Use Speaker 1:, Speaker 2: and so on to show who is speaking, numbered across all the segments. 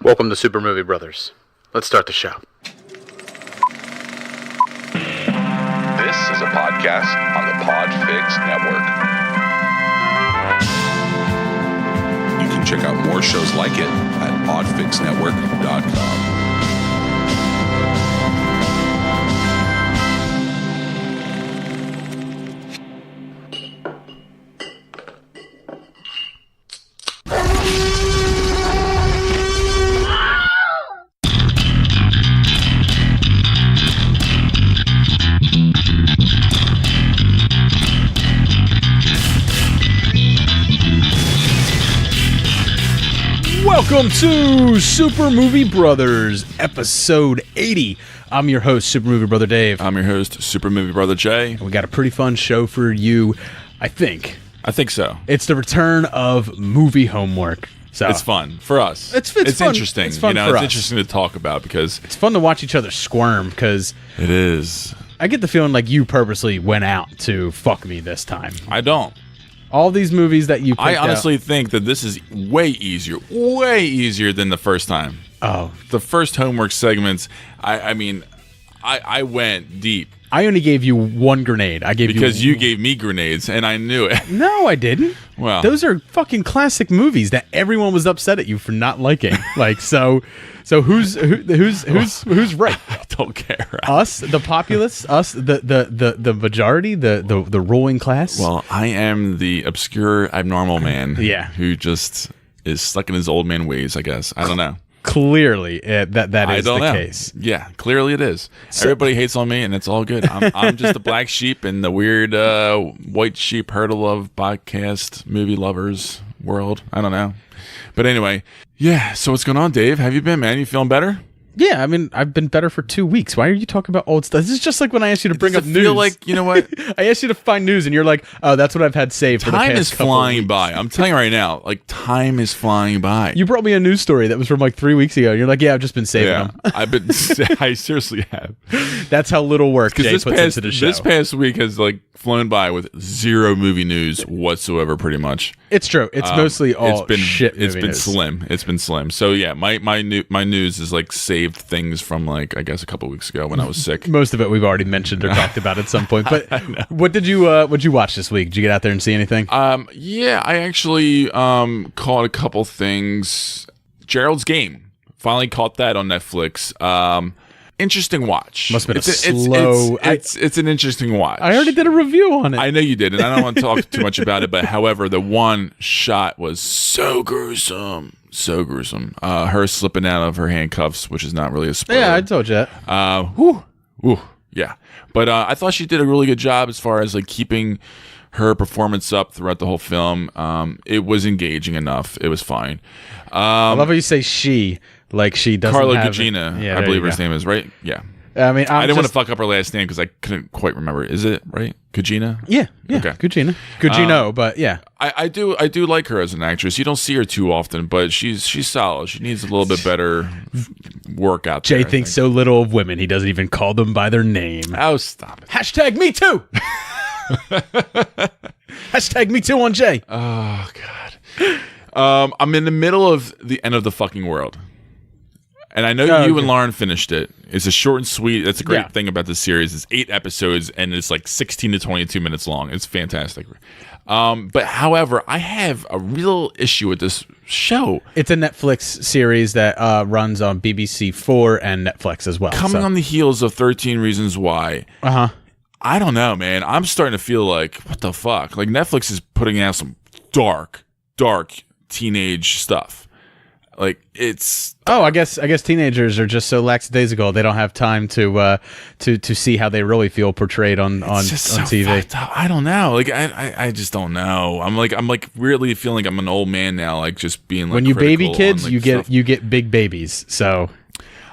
Speaker 1: Welcome to Super Movie Brothers. Let's start the show.
Speaker 2: This is a podcast on the Podfix Network. You can check out more shows like it at podfixnetwork.com.
Speaker 1: Welcome to Super Movie Brothers, episode 80. I'm your host, Super Movie Brother Dave.
Speaker 2: I'm your host, Super Movie Brother Jay.
Speaker 1: And we got a pretty fun show for you, I think.
Speaker 2: I think so.
Speaker 1: It's the return of movie homework. So
Speaker 2: it's fun for us.
Speaker 1: It's fun.
Speaker 2: Interesting.
Speaker 1: It's fun for
Speaker 2: it's
Speaker 1: us.
Speaker 2: interesting to talk about because
Speaker 1: it's fun to watch each other squirm because
Speaker 2: it is.
Speaker 1: I get the feeling like you purposely went out to fuck me this time.
Speaker 2: I don't.
Speaker 1: All these movies that you picked
Speaker 2: I honestly think that this is way easier than the first time.
Speaker 1: Oh.
Speaker 2: The first homework segments, I went deep.
Speaker 1: I only gave you one grenade.
Speaker 2: Because you gave me grenades, and I knew it.
Speaker 1: No, I didn't.
Speaker 2: Well,
Speaker 1: those are fucking classic movies that everyone was upset at you for not liking. Like, so who's right?
Speaker 2: I don't care.
Speaker 1: Us, the populace, us, the majority, the ruling class.
Speaker 2: Well, I am the obscure, abnormal man.
Speaker 1: Yeah.
Speaker 2: Who just is stuck in his old man ways. I guess I don't know.
Speaker 1: Clearly, that is the case.
Speaker 2: Yeah, clearly it is. Everybody hates on me, and it's all good. I'm just the black sheep in the weird white sheep hurdle of podcast movie lovers world. I don't know. But anyway, yeah, so what's going on, Dave? Have you been, man? You feeling better?
Speaker 1: Yeah, I mean, I've been better for 2 weeks. Why are you talking about old stuff? This is just like when I asked you to bring up news.
Speaker 2: I feel like, you know what?
Speaker 1: I asked you to find news, and you're like, oh, that's what I've had saved for the past
Speaker 2: Time is
Speaker 1: couple
Speaker 2: flying
Speaker 1: weeks.
Speaker 2: by. I'm telling you right now, like, time is flying by.
Speaker 1: You brought me a news story that was from like 3 weeks ago. And you're like, yeah, I've just been saving them.
Speaker 2: I seriously have.
Speaker 1: That's how little work Jay puts into the show.
Speaker 2: This past week has, like, flown by with zero movie news whatsoever, pretty much.
Speaker 1: It's true. It's mostly all shit movie
Speaker 2: It's been
Speaker 1: news.
Speaker 2: slim. It's been slim. So, yeah, my news is, like, saved things from, like, I guess a couple weeks ago when I was sick.
Speaker 1: Most of it we've already mentioned or talked about at some point. But what'd you watch this week? Did you get out there and see anything?
Speaker 2: Yeah, I actually caught a couple things. Gerald's Game. Finally caught that on Netflix. Interesting watch.
Speaker 1: Must have been slow.
Speaker 2: It's an interesting watch.
Speaker 1: I already did a review on it.
Speaker 2: I know you did, and I don't want to talk too much about it. But however, the one shot was so gruesome. So gruesome. Her slipping out of her handcuffs, which is not really a spoiler.
Speaker 1: Yeah, I told you that.
Speaker 2: Yeah. But I thought she did a really good job as far as like keeping her performance up throughout the whole film. It was engaging enough. It was fine.
Speaker 1: I love how you say she, like she doesn't
Speaker 2: Carla
Speaker 1: have
Speaker 2: Gugino,
Speaker 1: Yeah,
Speaker 2: I believe her
Speaker 1: go.
Speaker 2: name is, right? Yeah.
Speaker 1: I mean,
Speaker 2: I didn't want to fuck up her last name because I couldn't quite remember. Is it right? Gugino?
Speaker 1: Yeah.
Speaker 2: Okay.
Speaker 1: Gugino, but yeah.
Speaker 2: I do like her as an actress. You don't see her too often, but she's solid. She needs a little bit better work out there.
Speaker 1: Jay thinks so little of women, he doesn't even call them by their name.
Speaker 2: Oh, stop it.
Speaker 1: Hashtag me too. Hashtag me too on Jay.
Speaker 2: Oh, God. I'm in the middle of the end of the fucking world. And I know you and Lauren finished it. It's a short and sweet. That's a great thing about this series. It's 8 episodes, and it's like 16 to 22 minutes long. It's fantastic. But however, I have a real issue with this show.
Speaker 1: It's a Netflix series that runs on BBC4 and Netflix as well.
Speaker 2: Coming on the heels of 13 Reasons Why.
Speaker 1: Uh-huh.
Speaker 2: I don't know, man. I'm starting to feel like, what the fuck? Like, Netflix is putting out some dark teenage stuff. Like, it's...
Speaker 1: Oh, I guess teenagers are just so lackadaisical. They don't have time to see how they really feel portrayed on TV.
Speaker 2: I don't know. Like, I just don't know. I'm like really feeling like I'm an old man now. Like, just being like,
Speaker 1: when you baby kids,
Speaker 2: on, like,
Speaker 1: you get big babies. So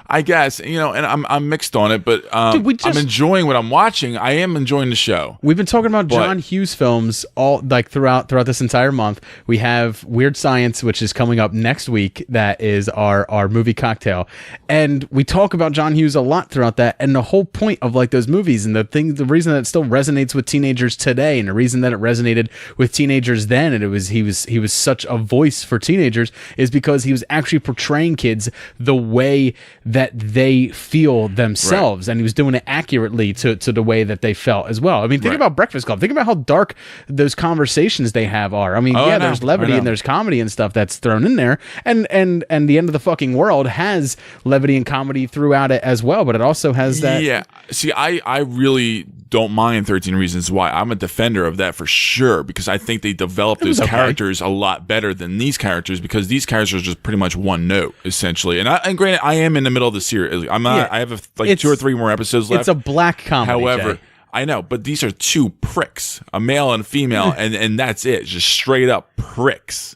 Speaker 2: I guess, and I'm mixed on it, but
Speaker 1: Dude,
Speaker 2: I'm enjoying what I'm watching. I am enjoying the show.
Speaker 1: We've been talking about John Hughes films all like throughout this entire month. We have Weird Science, which is coming up next week. That is our movie cocktail, and we talk about John Hughes a lot throughout that. And the whole point of like those movies and the reason that it still resonates with teenagers today, and the reason that it resonated with teenagers then, and he was such a voice for teenagers, is because he was actually portraying kids the way that they feel themselves, and he was doing it accurately to the way that they felt as well. I mean, think about Breakfast Club. Think about how dark those conversations they have are. I mean, there's levity and there's comedy and stuff that's thrown in there, and the End of the Fucking World has levity and comedy throughout it as well, but it also has that.
Speaker 2: Yeah. See, I really don't mind 13 Reasons Why. I'm a defender of that for sure, because I think they developed those characters a lot better than these characters, because these characters are just pretty much one note essentially. And granted, I am in the middle of the series. I'm not. I have 2 or 3 more episodes left.
Speaker 1: It's a black comedy.
Speaker 2: However,
Speaker 1: Jay.
Speaker 2: I know, but these are 2 pricks, a male and a female, and that's it. Just straight up pricks.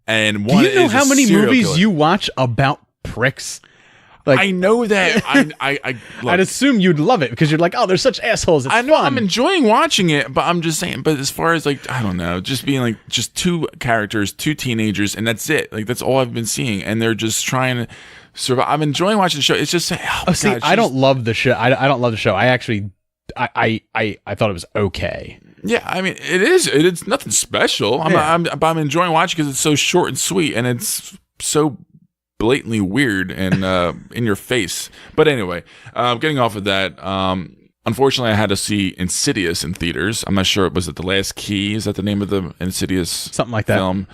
Speaker 2: And one
Speaker 1: do you know
Speaker 2: is
Speaker 1: how many movies
Speaker 2: killer.
Speaker 1: you watch about pricks?
Speaker 2: Like, I know that.
Speaker 1: I'd assume you'd love it because you're like, oh, they're such assholes. It's
Speaker 2: I know
Speaker 1: fun.
Speaker 2: I'm enjoying watching it, but I'm just saying. But as far as like, I don't know, just being like just 2 characters, 2 teenagers, and that's it. Like that's all I've been seeing, and they're just trying to survive. I'm enjoying watching the show. It's just, God,
Speaker 1: I don't love the show. I don't love the show. I actually, I thought it was okay.
Speaker 2: Yeah, I mean, it's nothing special. I'm enjoying watching because it's so short and sweet, and it's so blatantly weird and in your face. But anyway, getting off of that, unfortunately I had to see Insidious in theaters. I'm not sure, was it The Last Key? Is that the name of the Insidious
Speaker 1: something like that
Speaker 2: film?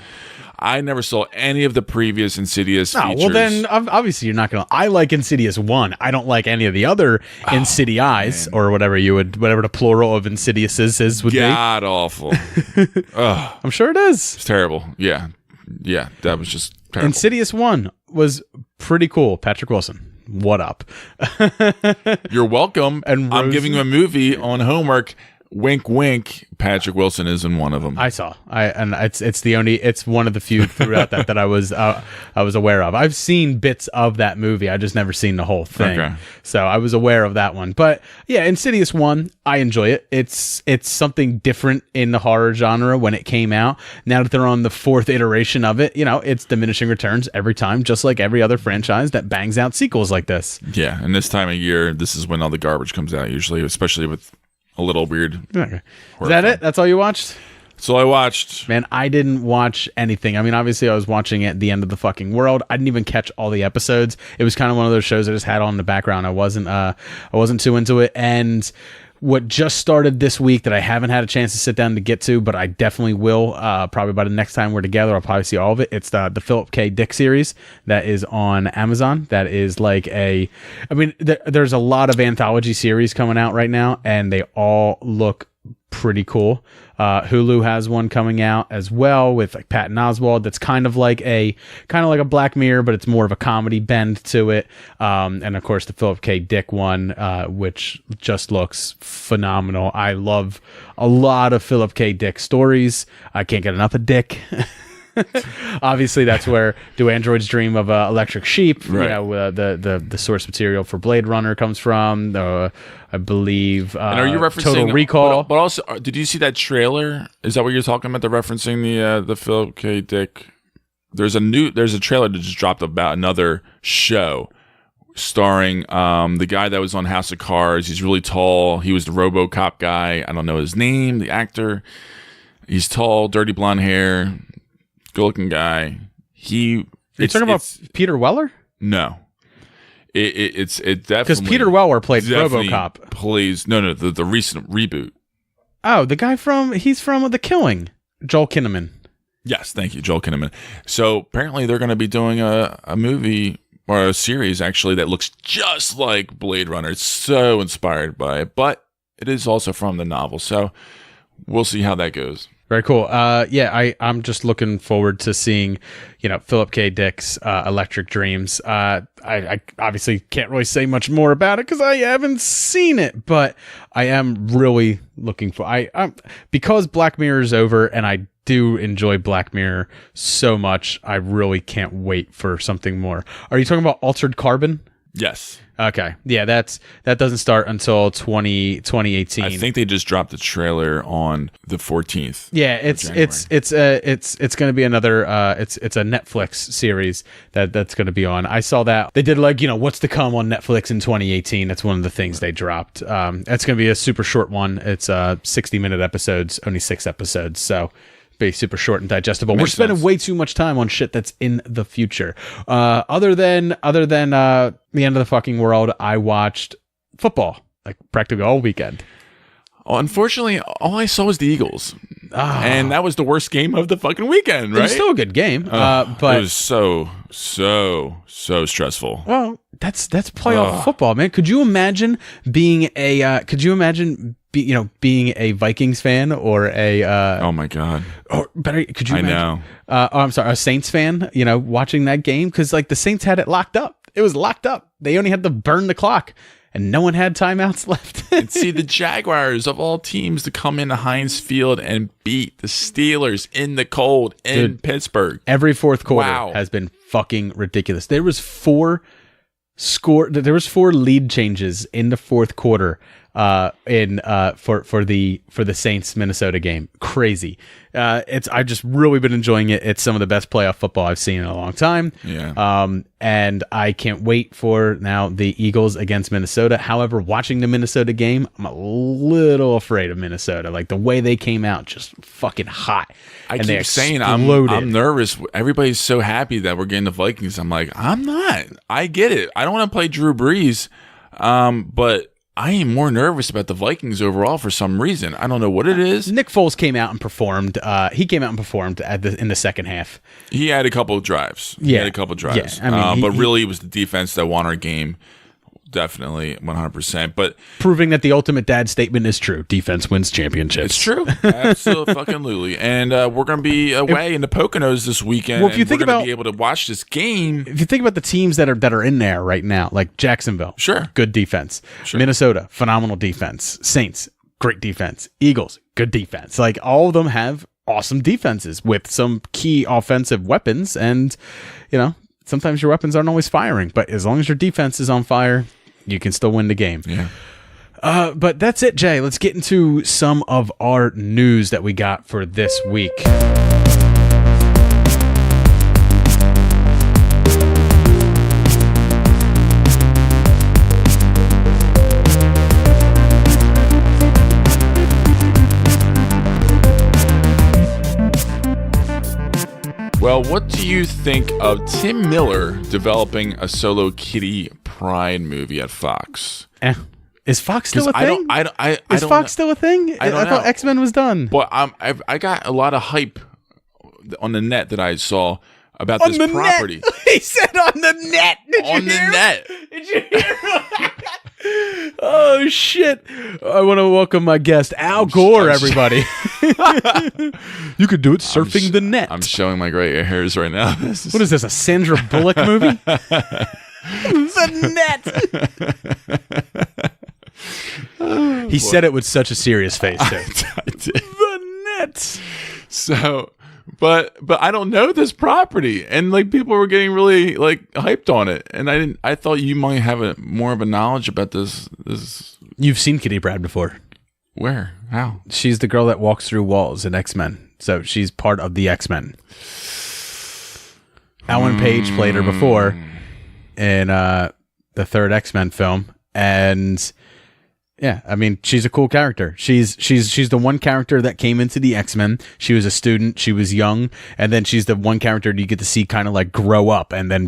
Speaker 2: I never saw any of the previous Insidious features.
Speaker 1: Well then obviously you're not gonna. I like Insidious 1. I don't like any of the other Insidious or whatever the plural of Insidiouses would be.
Speaker 2: God awful.
Speaker 1: I'm sure it is.
Speaker 2: It's terrible. Yeah, that was just terrible.
Speaker 1: Insidious 1 was pretty cool. Patrick Wilson, what up?
Speaker 2: You're welcome.
Speaker 1: And
Speaker 2: I'm giving you a movie on homework. Wink, wink. Patrick Wilson is in one of them.
Speaker 1: I saw. It's one of the few throughout that I was aware of. I've seen bits of that movie. I just never seen the whole thing. Okay. So I was aware of that one. But yeah, Insidious 1, I enjoy it. It's something different in the horror genre when it came out. Now that they're on the 4th iteration of it, it's diminishing returns every time, just like every other franchise that bangs out sequels like this.
Speaker 2: Yeah, and this time of year, this is when all the garbage comes out usually, especially with a little weird.
Speaker 1: Okay. Is that it? That's all you watched?
Speaker 2: That's all I watched.
Speaker 1: Man, I didn't watch anything. I mean, obviously I was watching at the End of the Fucking World. I didn't even catch all the episodes. It was kind of one of those shows I just had on in the background. I wasn't too into it. And what just started this week that I haven't had a chance to sit down to get to, but I definitely will, probably by the next time we're together, I'll probably see all of it. It's the Philip K. Dick series that is on Amazon. That is like there's a lot of anthology series coming out right now, and they all look pretty cool. Hulu has one coming out as well with like Patton Oswalt. That's kind of like a Black Mirror, but it's more of a comedy bend to it. And of course the Philip K. Dick one, which just looks phenomenal. I love a lot of Philip K. Dick stories. I can't get enough of Dick. Obviously, that's where Do Androids Dream of Electric Sheep?
Speaker 2: Right.
Speaker 1: The source material for Blade Runner comes from. I believe.
Speaker 2: And are you referencing
Speaker 1: Total Recall?
Speaker 2: But also, did you see that trailer? Is that what you're talking about? The referencing the Philip K. Dick. There's a trailer that just dropped about another show starring the guy that was on House of Cards. He's really tall. He was the RoboCop guy. I don't know his name. The actor. He's tall, dirty blonde hair. Good-looking guy. You're talking about
Speaker 1: Peter Weller?
Speaker 2: No, it's definitely
Speaker 1: because Peter Weller played RoboCop.
Speaker 2: Plays the recent reboot.
Speaker 1: Oh, the guy from The Killing, Joel Kinnaman.
Speaker 2: Yes, thank you, Joel Kinnaman. So apparently they're going to be doing a movie or a series actually that looks just like Blade Runner. It's so inspired by it, but it is also from the novel. So we'll see how that goes.
Speaker 1: Very cool. I'm just looking forward to seeing, Philip K. Dick's Electric Dreams. I obviously can't really say much more about it because I haven't seen it, but I am really looking for. Because Black Mirror is over, and I do enjoy Black Mirror so much. I really can't wait for something more. Are you talking about Altered Carbon?
Speaker 2: Yes.
Speaker 1: Okay. Yeah, that doesn't start until 2018.
Speaker 2: I think they just dropped the trailer on the 14th.
Speaker 1: Yeah, it's going to be another it's a Netflix series that's going to be on. I saw that. They did what's to come on Netflix in 2018. That's one of the things they dropped. That's going to be a super short one. It's 60-minute episodes, only 6 episodes. So be super short and digestible. We're spending way too much time on shit that's in the future. Other than the end of the fucking world, I watched football like practically all weekend.
Speaker 2: Oh, unfortunately, all I saw was the Eagles, and that was the worst game of the fucking weekend. Right?
Speaker 1: It was still a good game, but
Speaker 2: it was so stressful.
Speaker 1: Well, that's playoff football, man. Could you imagine being a being a Vikings fan or a
Speaker 2: oh my god,
Speaker 1: or better, could you imagine?
Speaker 2: I know.
Speaker 1: I'm sorry, a Saints fan, watching that game, because like the Saints had it locked up. It was locked up. They only had to burn the clock, and no one had timeouts left.
Speaker 2: And see, the Jaguars of all teams to come into Heinz Field and beat the Steelers in the cold in Pittsburgh.
Speaker 1: Every fourth quarter has been fucking ridiculous. There was 4 lead changes in the fourth quarter for the Saints Minnesota game. Crazy. I've just really been enjoying it. It's some of the best playoff football I've seen in a long time.
Speaker 2: Yeah.
Speaker 1: And I can't wait for now the Eagles against Minnesota. However, watching the Minnesota game, I'm a little afraid of Minnesota. Like the way they came out, just fucking hot.
Speaker 2: I keep saying I'm nervous. Everybody's so happy that we're getting the Vikings. I'm like, I'm not. I get it. I don't want to play Drew Brees, but I am more nervous about the Vikings overall for some reason. I don't know what it is.
Speaker 1: Nick Foles came out and performed. He came out and performed in the second half.
Speaker 2: He had a couple of drives.
Speaker 1: Yeah.
Speaker 2: Yeah, but really, it was the defense that won our game. Definitely, 100%. But
Speaker 1: proving that the ultimate dad statement is true: defense wins championships.
Speaker 2: It's true, absolutely. And we're going to be away in the Poconos this weekend.
Speaker 1: Well, if you think
Speaker 2: we're going
Speaker 1: about
Speaker 2: to be able to watch this game,
Speaker 1: if you think about the teams that are in there right now, like Jacksonville,
Speaker 2: sure,
Speaker 1: good defense. Sure. Minnesota, phenomenal defense. Saints, great defense. Eagles, good defense. Like all of them have awesome defenses with some key offensive weapons, and sometimes your weapons aren't always firing, but as long as your defense is on fire, you can still win the game.
Speaker 2: Yeah.
Speaker 1: But that's it, Jay. Let's get into some of our news that we got for this week.
Speaker 2: Well, what do you think of Tim Miller developing a solo Kitty Pryde movie at Fox?
Speaker 1: Is Fox still a thing? Is Fox still a thing? I thought X-Men was done.
Speaker 2: Well, I got a lot of hype on the net that I saw about this property.
Speaker 1: Net. He said on the net. Did you hear? Oh shit! I want to welcome my guest Al Gore. Everybody, you could do it surfing the net.
Speaker 2: I'm showing my gray hairs right now.
Speaker 1: What is this? A Sandra Bullock movie? The net. He said it with such a serious face too.
Speaker 2: I did.
Speaker 1: The net.
Speaker 2: So. But I don't know this property, and like people were getting really like hyped on it, and I thought you might have more of a knowledge about this.
Speaker 1: You've seen Kitty Pryde before.
Speaker 2: Where? How?
Speaker 1: She's the girl that walks through walls in X-Men, so she's part of the X-Men. Ellen Page played her before in the third X-Men film, and yeah, I mean, she's a cool character. She's the one character that came into the X-Men. She was a student. She was young, and then she's the one character you get to see kind of like grow up and then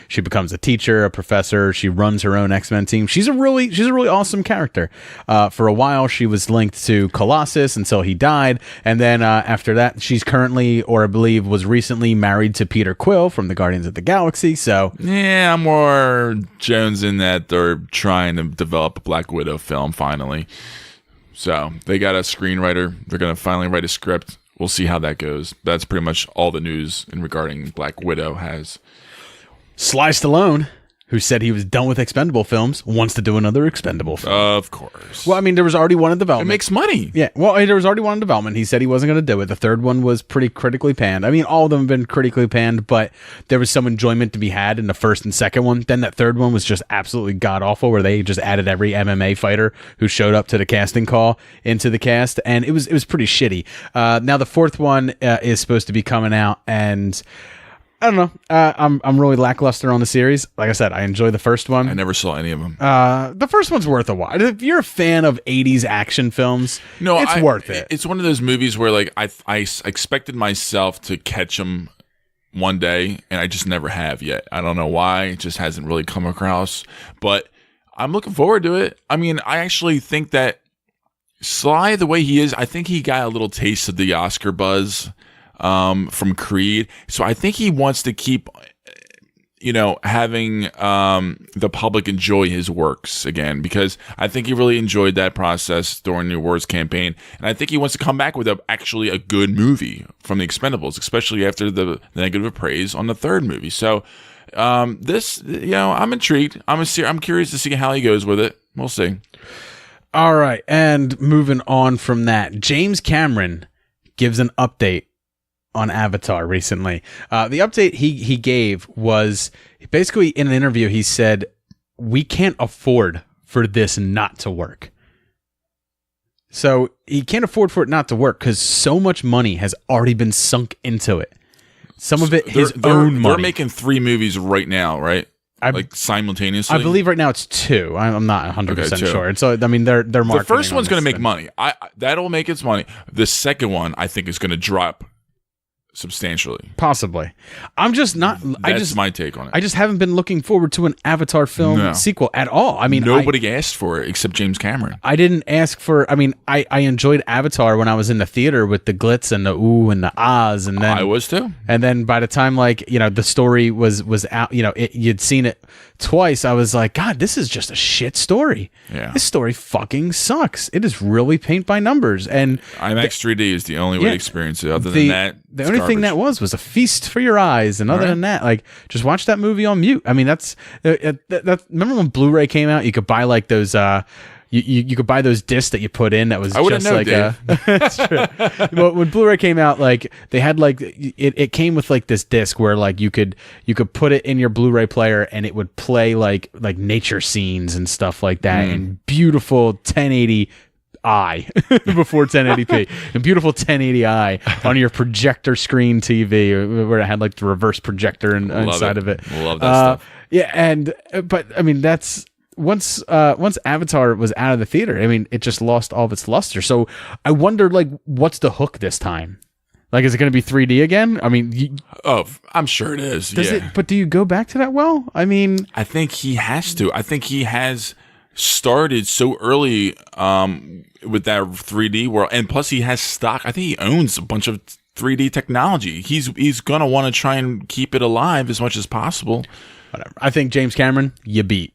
Speaker 1: she becomes a teacher, a professor. She runs her own X-Men team. She's a really awesome character. For a while, she was linked to Colossus until he died, and then after that, she's currently, or I believe was recently, married to Peter Quill from the Guardians of the Galaxy. So
Speaker 2: yeah, I'm more Jones in that they're trying to develop a Black Widow film finally. So they got a screenwriter. They're going to finally write a script. We'll see how that goes. That's pretty much all the news in regarding Black Widow has.
Speaker 1: Sly Stallone who said he was done with Expendable films, wants to do another Expendable film.
Speaker 2: Of course.
Speaker 1: Well, I mean, there was already one in development.
Speaker 2: It makes money.
Speaker 1: Yeah. Well, there was already one in development. He said he wasn't going to do it. The third one was pretty critically panned. I mean, all of them have been critically panned, but there was some enjoyment to be had in the first and second one. Then that third one was just absolutely god-awful, where they just added every MMA fighter who showed up to the casting call into the cast, and it was pretty shitty. Now, the fourth one is supposed to be coming out, and I don't know. I'm really lackluster on the series. Like I said, I enjoy the first one.
Speaker 2: I never saw any of them.
Speaker 1: The first one's worth a watch. If you're a fan of 80s action films, it's worth it.
Speaker 2: It's one of those movies where like I expected myself to catch them one day, and I just never have yet. I don't know why. It just hasn't really come across. But I'm looking forward to it. I mean, I actually think that Sly, the way he is, I think he got a little taste of the Oscar buzz from Creed. So I think he wants to keep, having the public enjoy his works again, because I think he really enjoyed that process during the awards campaign. And I think he wants to come back with actually a good movie from the Expendables, especially after the negative praise on the third movie. So this, I'm intrigued. I'm curious to see how he goes with it. We'll see.
Speaker 1: All right. And moving on from that, James Cameron gives an update on Avatar recently. The update he gave was basically, in an interview, he said, we can't afford for this not to work. So he can't afford for it not to work because so much money has already been sunk into it. Some of it his own money.
Speaker 2: They're making 3 movies right now, right? Like simultaneously?
Speaker 1: I believe right now it's 2. I'm not 100% sure. And so, I mean, they're marketing.
Speaker 2: The first one's going to make money. That'll make its money. The second one, I think, is going to drop substantially.
Speaker 1: Possibly. I'm just not.
Speaker 2: That's my take on it.
Speaker 1: I just haven't been looking forward to an Avatar film sequel at all. I mean,
Speaker 2: nobody asked for it except James Cameron.
Speaker 1: I didn't ask for. I mean, I enjoyed Avatar when I was in the theater with the glitz and the ooh and the ahs, and then
Speaker 2: I was too.
Speaker 1: And then by the time the story was out, you'd seen it twice. I was like, God, this is just a shit story.
Speaker 2: Yeah,
Speaker 1: this story fucking sucks. It is really paint by numbers. And
Speaker 2: IMAX 3D is the only way to experience it. Other than that,
Speaker 1: the only thing that was a feast for your eyes, and other than that, like, just watch that movie on mute. I mean, that's remember when Blu-ray came out, you could buy like those you could buy those discs that you put in that was just like that's true. Well, when Blu-ray came out, like, they had like it came with like this disc where like you could put it in your Blu-ray player and it would play like nature scenes and stuff like that in beautiful 1080 before 1080p and beautiful 1080i on your projector screen TV, where it had like the reverse projector inside of it.
Speaker 2: Love that stuff.
Speaker 1: Yeah, but I mean, that's once Avatar was out of the theater, I mean, it just lost all of its luster. So I wonder, like, what's the hook this time? Like, is it going to be 3D again? I mean,
Speaker 2: I'm sure it is.
Speaker 1: But do you go back to that well? I mean,
Speaker 2: I think he has to. I think he has started so early with that 3D world, and plus he has stock. I think he owns a bunch of 3D technology. He's gonna want to try and keep it alive as much as possible.
Speaker 1: Whatever. I think James Cameron, you beat.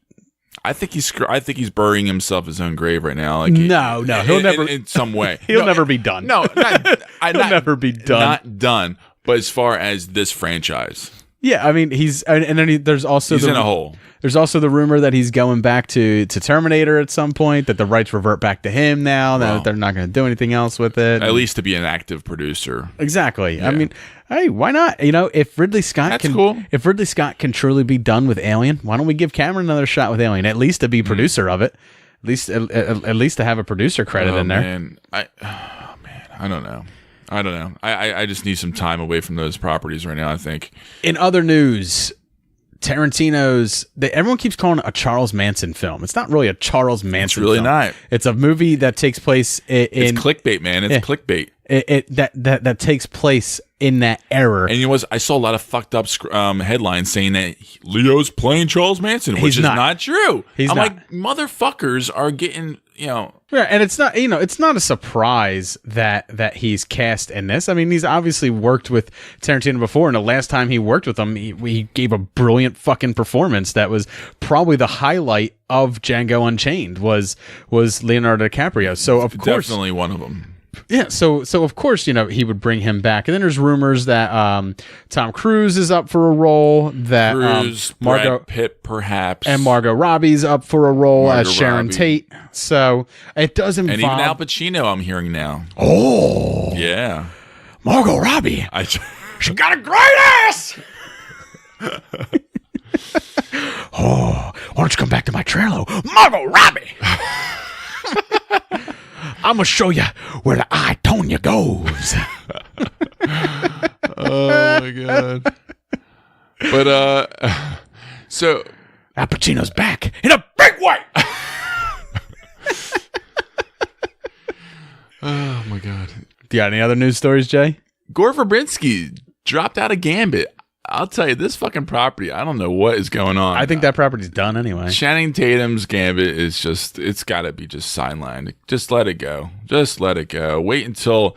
Speaker 2: I think he's burying himself in his own grave right now. Like,
Speaker 1: no, he'll never
Speaker 2: in some way.
Speaker 1: He'll never be done.
Speaker 2: No, he'll
Speaker 1: never be done.
Speaker 2: Not done. But as far as this franchise,
Speaker 1: yeah, I mean, there's also
Speaker 2: he's in a hole.
Speaker 1: There's also the rumor that he's going back to Terminator at some point, that the rights revert back to him now, that they're not going to do anything else with it.
Speaker 2: At least to be an active producer.
Speaker 1: Exactly. Yeah. I mean, hey, why not? If Ridley Scott if Ridley Scott can truly be done with Alien, why don't we give Cameron another shot with Alien? At least to be producer of it. At least to have a producer credit in there.
Speaker 2: Man. I don't know. I just need some time away from those properties right now, I think.
Speaker 1: In other news, Tarantino's, everyone keeps calling it a Charles Manson film. It's not really a Charles Manson film.
Speaker 2: It's really not.
Speaker 1: It's a movie that takes place
Speaker 2: it's clickbait, man. It's clickbait.
Speaker 1: That takes place in that era.
Speaker 2: And I saw a lot of fucked up headlines saying that Leo's playing Charles Manson, which is not true. I'm like, motherfuckers are getting,
Speaker 1: Yeah, and it's not a surprise that he's cast in this. I mean, he's obviously worked with Tarantino before, and the last time he worked with him, he gave a brilliant fucking performance. That was probably the highlight of Django Unchained was Leonardo DiCaprio. So of course,
Speaker 2: definitely one of them.
Speaker 1: Yeah, so of course, he would bring him back. And then there's rumors that Tom Cruise is up for a role, that
Speaker 2: Brad Pitt perhaps,
Speaker 1: and Margot Robbie's up for a role as Sharon Tate. So it does involve,
Speaker 2: and even Al Pacino, I'm hearing now.
Speaker 1: Oh,
Speaker 2: yeah,
Speaker 1: Margot Robbie. She got a great ass. Oh, why don't you come back to my trailer, Margot Robbie? I'm gonna show you where the I Tonya goes.
Speaker 2: Oh my god! But so
Speaker 1: Al Pacino's back in a big way.
Speaker 2: Oh my god!
Speaker 1: Do you got any other news stories, Jay?
Speaker 2: Gore Verbinski dropped out of Gambit. I'll tell you, this fucking property, I don't know what is going on.
Speaker 1: I think that property's done anyway.
Speaker 2: Channing Tatum's Gambit is just, it's got to be just sidelined. Just let it go. Just let it go. Wait until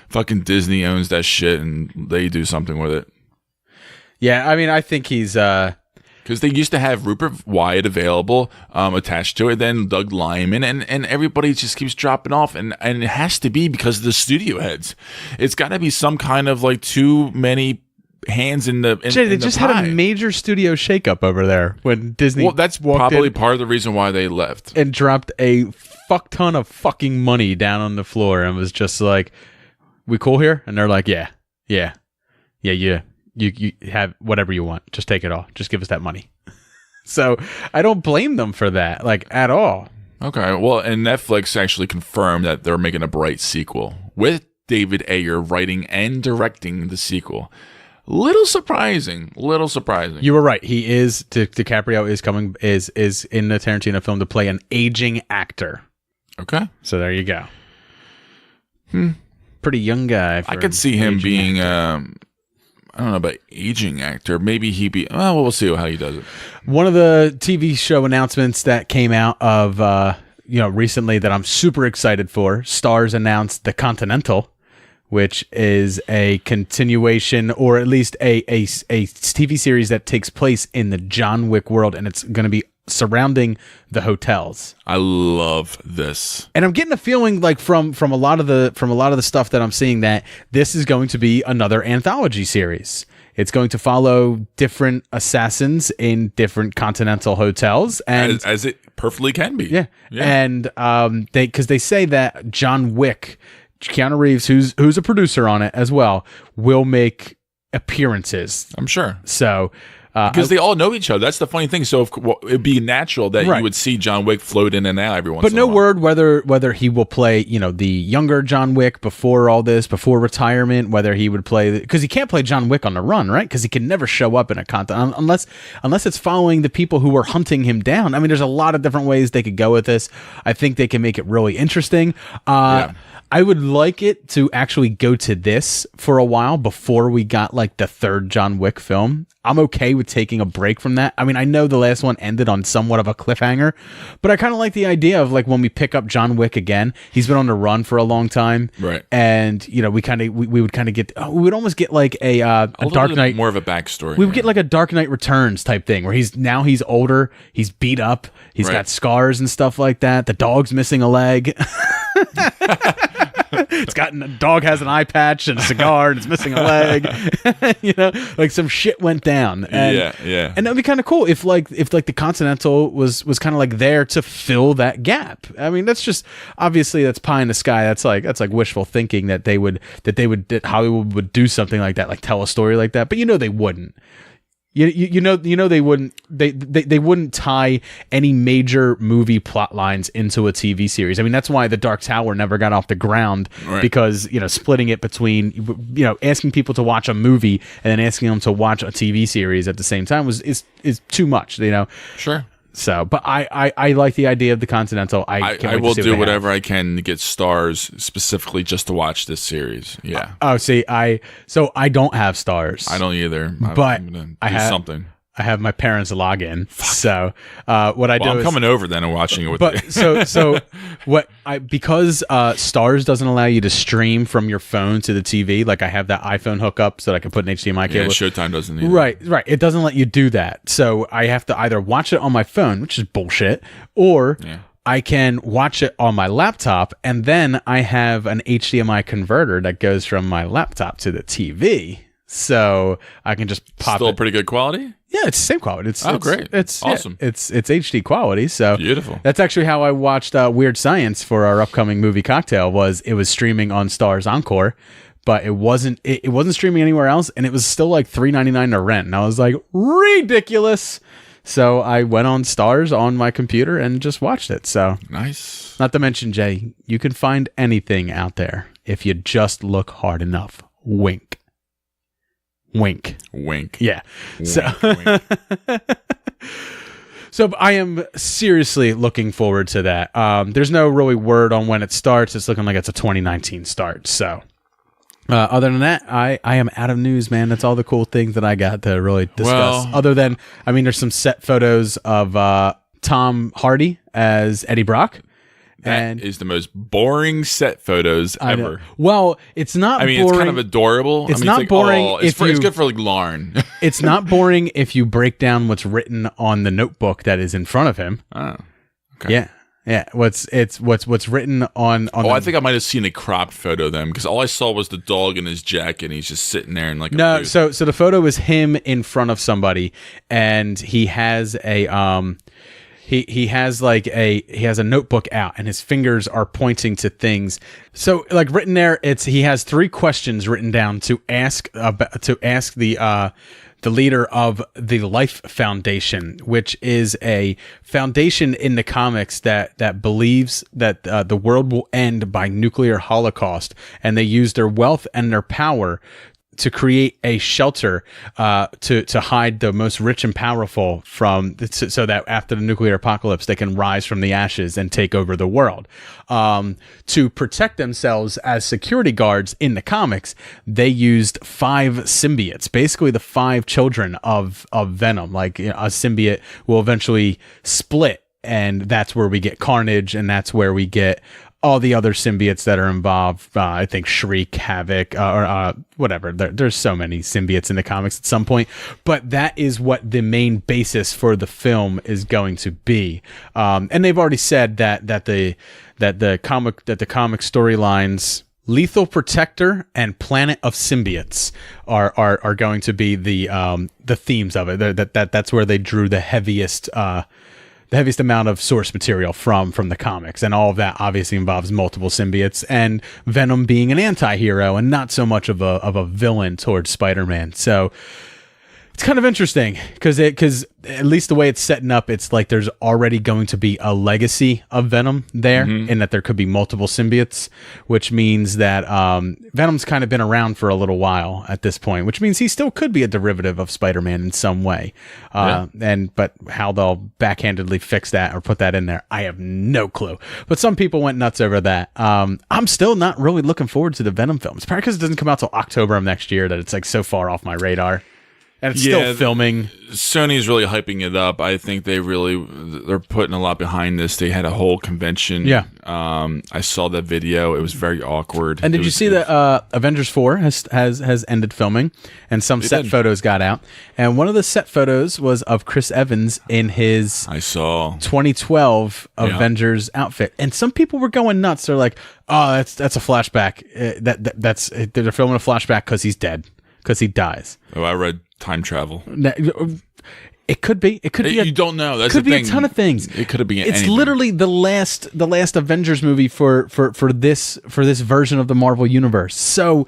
Speaker 2: fucking Disney owns that shit and they do something with it.
Speaker 1: Yeah, I mean, I think he's...
Speaker 2: Because they used to have Rupert Wyatt available, attached to it, then Doug Liman, and everybody just keeps dropping off. And it has to be because of the studio heads. It's got to be some kind of like too many hands in the
Speaker 1: Jay, they just had a major studio shakeup over there when Disney.
Speaker 2: Well, that's probably part of the reason why they left
Speaker 1: and dropped a fuck ton of fucking money down on the floor and was just like, "We cool here?" And they're like, "Yeah. You have whatever you want. Just take it all. Just give us that money." So I don't blame them for that, like at all.
Speaker 2: Okay, well, and Netflix actually confirmed that they're making a Bright sequel with David Ayer writing and directing the sequel. Little surprising.
Speaker 1: You were right. He is DiCaprio is in the Tarantino film to play an aging actor.
Speaker 2: Okay,
Speaker 1: so there you go. Pretty young guy.
Speaker 2: I could see him being. I don't know about aging actor. Maybe he'd be. Well, we'll see how he does it.
Speaker 1: One of the TV show announcements that came out of recently that I'm super excited for. Starz announced The Continental, which is a continuation, or at least a TV series that takes place in the John Wick world, and it's going to be surrounding the hotels.
Speaker 2: I love this,
Speaker 1: and I'm getting a feeling like from a lot of the stuff that I'm seeing that this is going to be another anthology series. It's going to follow different assassins in different continental hotels, and
Speaker 2: as it perfectly can be.
Speaker 1: Yeah. And because they say that John Wick, Keanu Reeves, who's a producer on it as well, will make appearances.
Speaker 2: I'm sure.
Speaker 1: So
Speaker 2: because they all know each other. That's the funny thing. So it'd be natural that you would see John Wick float in and out every once in a while.
Speaker 1: But no word whether he will play, the younger John Wick before all this, before retirement, whether he would play, because he can't play John Wick on the run, right? Because he can never show up in a content unless it's following the people who are hunting him down. I mean, there's a lot of different ways they could go with this. I think they can make it really interesting. I would like it to actually go to this for a while before we got like the third John Wick film. I'm okay with taking a break from that. I mean, I know the last one ended on somewhat of a cliffhanger, but I kind of like the idea of like when we pick up John Wick again, he's been on the run for a long time.
Speaker 2: Right.
Speaker 1: And, we would kind of get, we would almost get like a Dark Knight.
Speaker 2: More of a backstory.
Speaker 1: We would get like a Dark Knight Returns type thing where he's older, he's beat up, he's got scars and stuff like that. The dog's missing a leg. The dog has an eye patch and a cigar and it's missing a leg. Like some shit went down. And,
Speaker 2: yeah.
Speaker 1: And that'd be kind of cool if the Continental was kind of like there to fill that gap. I mean, that's just obviously that's pie in the sky. That's like wishful thinking that Hollywood would do something like that, like tell a story like that. But they wouldn't. They wouldn't tie any major movie plot lines into a TV series. I mean, that's why The Dark Tower never got off the ground, because splitting it between asking people to watch a movie and then asking them to watch a TV series at the same time is too much.
Speaker 2: Sure.
Speaker 1: So, but I like the idea of The Continental.
Speaker 2: I will do whatever I can to get Starz specifically just to watch this series. Yeah.
Speaker 1: I don't have Starz.
Speaker 2: I don't either.
Speaker 1: But
Speaker 2: I have something.
Speaker 1: I have my parents' login. So what I do
Speaker 2: I'm
Speaker 1: is
Speaker 2: coming over then and watching it with you.
Speaker 1: Because Starz doesn't allow you to stream from your phone to the TV. Like I have that iPhone hookup so that I can put an HDMI cable.
Speaker 2: Yeah, Showtime doesn't either.
Speaker 1: Right. It doesn't let you do that. So I have to either watch it on my phone, which is bullshit, or I can watch it on my laptop, and then I have an HDMI converter that goes from my laptop to the TV. So I can just pop
Speaker 2: Still
Speaker 1: it.
Speaker 2: pretty good quality?
Speaker 1: Yeah, it's the same quality. It's
Speaker 2: great.
Speaker 1: It's
Speaker 2: awesome.
Speaker 1: Yeah, it's HD quality. So
Speaker 2: beautiful.
Speaker 1: That's actually how I watched Weird Science for our upcoming movie cocktail. It was streaming on Starz Encore, but it wasn't streaming anywhere else, and it was still like $3.99 to rent. And I was like, ridiculous. So I went on Starz on my computer and just watched it. So
Speaker 2: nice.
Speaker 1: Not to mention, Jay, you can find anything out there if you just look hard enough. Wink. Wink. Yeah.
Speaker 2: Wink.
Speaker 1: So I am seriously looking forward to that. There's no really word on when it starts. It's looking like it's a 2019 start. So other than that, I am out of news, man. That's all the cool things that I got to really discuss. Other than, there's some set photos of Tom Hardy as Eddie Brock.
Speaker 2: That is the most boring set photos ever.
Speaker 1: Well, it's not boring.
Speaker 2: It's kind of adorable.
Speaker 1: It's not boring.
Speaker 2: It's good for like Lauren.
Speaker 1: It's not boring if you break down what's written on the notebook that is in front of him.
Speaker 2: Oh, okay.
Speaker 1: Yeah. What's written on.
Speaker 2: I think I might have seen a cropped photo of them because all I saw was the dog in his jacket and he's just sitting there and like.
Speaker 1: No, so the photo is him in front of somebody, and he has a He has a notebook out and his fingers are pointing to things. So like written there, he has 3 questions written down to ask the leader of the Life Foundation, which is a foundation in the comics that believes that the world will end by nuclear holocaust, and they use their wealth and their power to create a shelter to hide the most rich and powerful so that after the nuclear apocalypse they can rise from the ashes and take over the world. To protect themselves as security guards in the comics, they used 5 symbiotes, basically the 5 children of Venom. Like, a symbiote will eventually split, and that's where we get Carnage, and that's where we get all the other symbiotes that are involved. I think Shriek, Havoc, or whatever. There's so many symbiotes in the comics at some point, but that is what the main basis for the film is going to be. And they've already said that the comic storylines, Lethal Protector and Planet of Symbiotes are going to be the themes of it. That's where they drew the heaviest amount of source material from the comics, and all of that obviously involves multiple symbiotes and Venom being an anti-hero and not so much of a villain towards Spider-Man. So it's kind of interesting because at least the way it's setting up, it's like there's already going to be a legacy of Venom there, and that there could be multiple symbiotes, which means that Venom's kind of been around for a little while at this point, which means he still could be a derivative of Spider-Man in some way. But how they'll backhandedly fix that or put that in there, I have no clue. But some people went nuts over that. I'm still not really looking forward to the Venom films, probably because it doesn't come out till October of next year that it's like so far off my radar. And it's still filming.
Speaker 2: Sony's really hyping it up. I think they're putting a lot behind this. They had a whole convention.
Speaker 1: Yeah.
Speaker 2: I saw that video. It was very awkward.
Speaker 1: And did you see that Avengers 4 has ended filming, and some set photos got out. And one of the set photos was of Chris Evans in his 2012 Avengers outfit. And some people were going nuts. They're like, "Oh, that's a flashback. They're filming a flashback because he's dead, because he dies."
Speaker 2: Oh, I read time travel.
Speaker 1: It could be. It could be.
Speaker 2: You don't know. That's
Speaker 1: could
Speaker 2: the
Speaker 1: be
Speaker 2: thing.
Speaker 1: A ton of things.
Speaker 2: It could be anything.
Speaker 1: It's literally the last Avengers movie for this version of the Marvel universe. So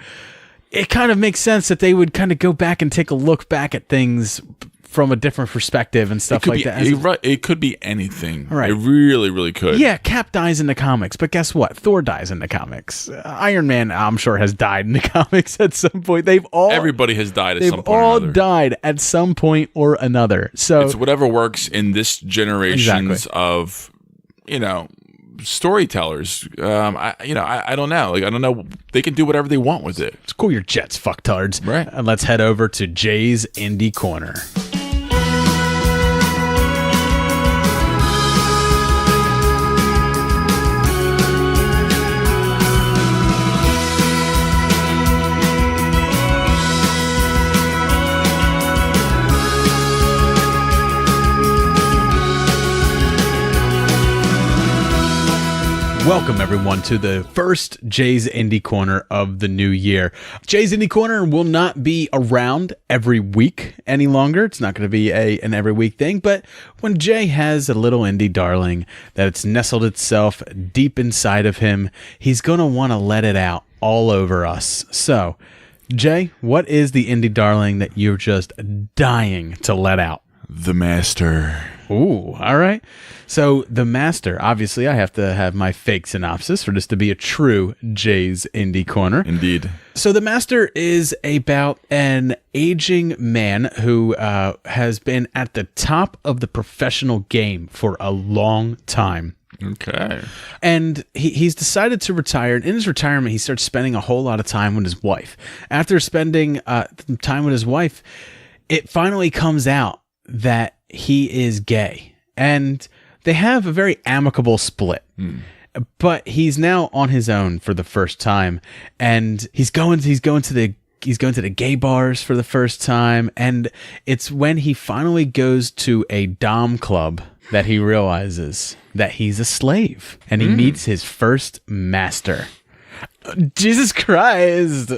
Speaker 1: it kind of makes sense that they would kind of go back and take a look back at things from a different perspective and stuff like that.
Speaker 2: It could be anything.
Speaker 1: Right.
Speaker 2: It really, really could.
Speaker 1: Yeah, Cap dies in the comics, but guess what? Thor dies in the comics. Iron Man, I'm sure, has died in the comics at some point.
Speaker 2: Everybody has died at some point or another.
Speaker 1: They've all died at some point or another. So
Speaker 2: it's whatever works in this generation's of, storytellers. I don't know. I don't know. They can do whatever they want with it.
Speaker 1: It's cool your jets, fucktards.
Speaker 2: Right.
Speaker 1: And let's head over to Jay's Indie Corner. Welcome, everyone, to the first Jay's Indie Corner of the new year. Jay's Indie Corner will not be around every week any longer. It's not going to be an every week thing, but when Jay has a little indie darling that it's nestled itself deep inside of him, he's going to want to let it out all over us. So, Jay, what is the indie darling that you're just dying to let out?
Speaker 2: The Master.
Speaker 1: Ooh, all right. So, The Master, obviously, I have to have my fake synopsis for this to be a true Jay's Indie Corner.
Speaker 2: Indeed.
Speaker 1: So, The Master is about an aging man who has been at the top of the professional game for a long time.
Speaker 2: Okay.
Speaker 1: And he's decided to retire. And in his retirement, he starts spending a whole lot of time with his wife. After spending time with his wife, it finally comes out that he is gay. And they have a very amicable split. But he's now on his own for the first time. And he's going to the gay bars for the first time. And it's when he finally goes to a dom club that he realizes that he's a slave. And he meets his first master. Jesus Christ.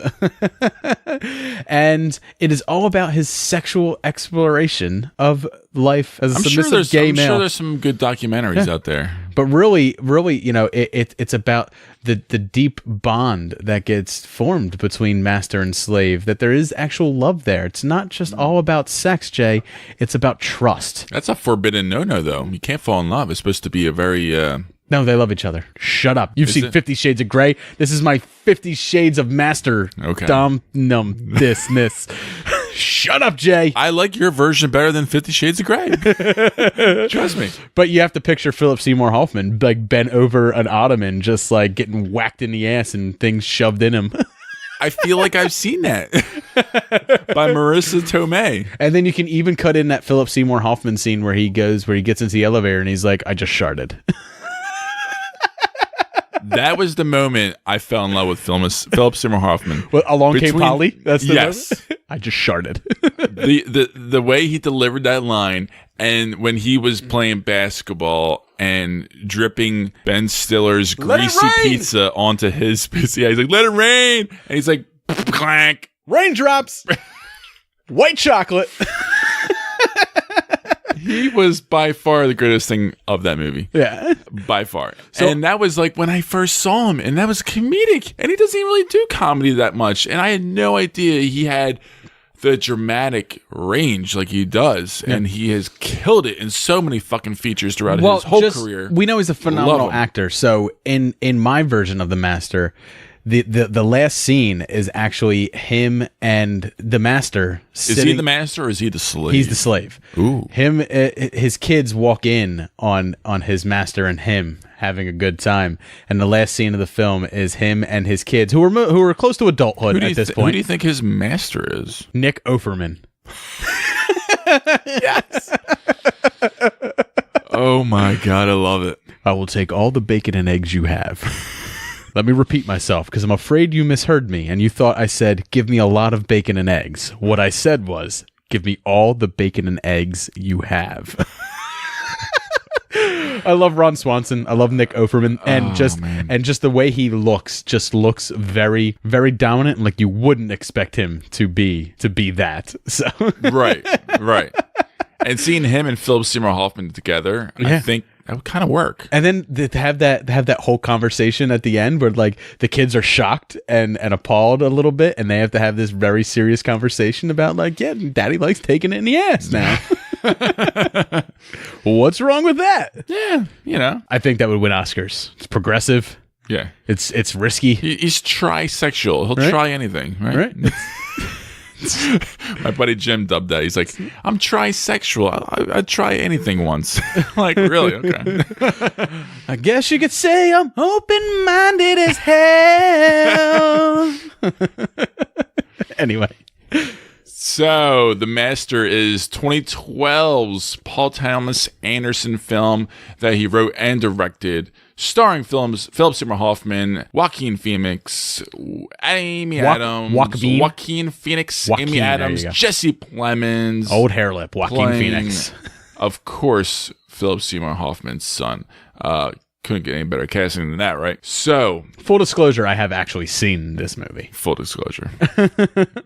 Speaker 1: And it is all about his sexual exploration of life as a submissive gay male.
Speaker 2: I'm sure there's some good documentaries out there.
Speaker 1: But really, you know, it's about the deep bond that gets formed between master and slave, that there is actual love there. It's not just all about sex, Jay. It's about trust.
Speaker 2: That's a forbidden no-no, though. You can't fall in love. It's supposed to be a very...
Speaker 1: No, they love each other. Shut up. You've seen 50 Shades of Grey. This is my 50 Shades of Master.
Speaker 2: Okay.
Speaker 1: This. Shut up, Jay.
Speaker 2: I like your version better than 50 Shades of Grey. Trust me.
Speaker 1: But you have to picture Philip Seymour Hoffman like bent over an ottoman, just like getting whacked in the ass and things shoved in him.
Speaker 2: I feel like I've seen that by Marissa Tomei.
Speaker 1: And then you can even cut in that Philip Seymour Hoffman scene where he gets into the elevator and he's like, I just sharted.
Speaker 2: That was the moment I fell in love with Philip Seymour Hoffman.
Speaker 1: Well, Along Came Polly? That's the
Speaker 2: yes.
Speaker 1: moment? I just sharted.
Speaker 2: the way he delivered that line, and when he was playing basketball and dripping Ben Stiller's greasy pizza onto his pizza. Yeah, he's like, let it rain. And he's like, clank.
Speaker 1: Raindrops. White chocolate.
Speaker 2: He was by far the greatest thing of that movie.
Speaker 1: Yeah.
Speaker 2: By far. So, and that was like when I first saw him, and that was comedic. And he doesn't even really do comedy that much. And I had no idea he had the dramatic range like he does. Yeah. And he has killed it in so many fucking features throughout his whole career.
Speaker 1: We know he's a phenomenal actor. So in my version of The Master, the last scene is actually him and the master sitting.
Speaker 2: Is he the master or is he the slave?
Speaker 1: He's the slave.
Speaker 2: Ooh.
Speaker 1: His kids walk in on his master and him having a good time, and the last scene of the film is him and his kids who are close to adulthood at this point.
Speaker 2: Who do you think his master is?
Speaker 1: Nick Offerman.
Speaker 2: Yes. Oh my God, I love it.
Speaker 1: I will take all the bacon and eggs you have. Let me repeat myself, because I'm afraid you misheard me, and you thought I said, give me a lot of bacon and eggs. What I said was, give me all the bacon and eggs you have. I love Ron Swanson. I love Nick Offerman. And just the way he looks very, very dominant, and like you wouldn't expect him to be that. So
Speaker 2: Right. And seeing him and Philip Seymour Hoffman together, I think that would kind of work.
Speaker 1: And then to have that whole conversation at the end where like the kids are shocked and appalled a little bit, and they have to have this very serious conversation about like, yeah, daddy likes taking it in the ass now. What's wrong with that?
Speaker 2: Yeah, you know.
Speaker 1: I think that would win Oscars. It's progressive.
Speaker 2: Yeah.
Speaker 1: It's risky.
Speaker 2: He's trisexual. He'll try anything, right? My buddy Jim dubbed that. He's like, I'm trisexual. I'd try anything once. Like, really? Okay.
Speaker 1: I guess you could say I'm open-minded as hell. Anyway.
Speaker 2: So, The Master is 2012's Paul Thomas Anderson film that he wrote and directed, starring Philip Seymour Hoffman, Joaquin Phoenix, Amy Adams, Joaquin Phoenix, Amy Adams, Jesse Plemons.
Speaker 1: Old hair lip, Joaquin Phoenix.
Speaker 2: Of course, Philip Seymour Hoffman's son. couldn't get any better casting than that, right? So,
Speaker 1: full disclosure, I have actually seen this movie.
Speaker 2: Full disclosure.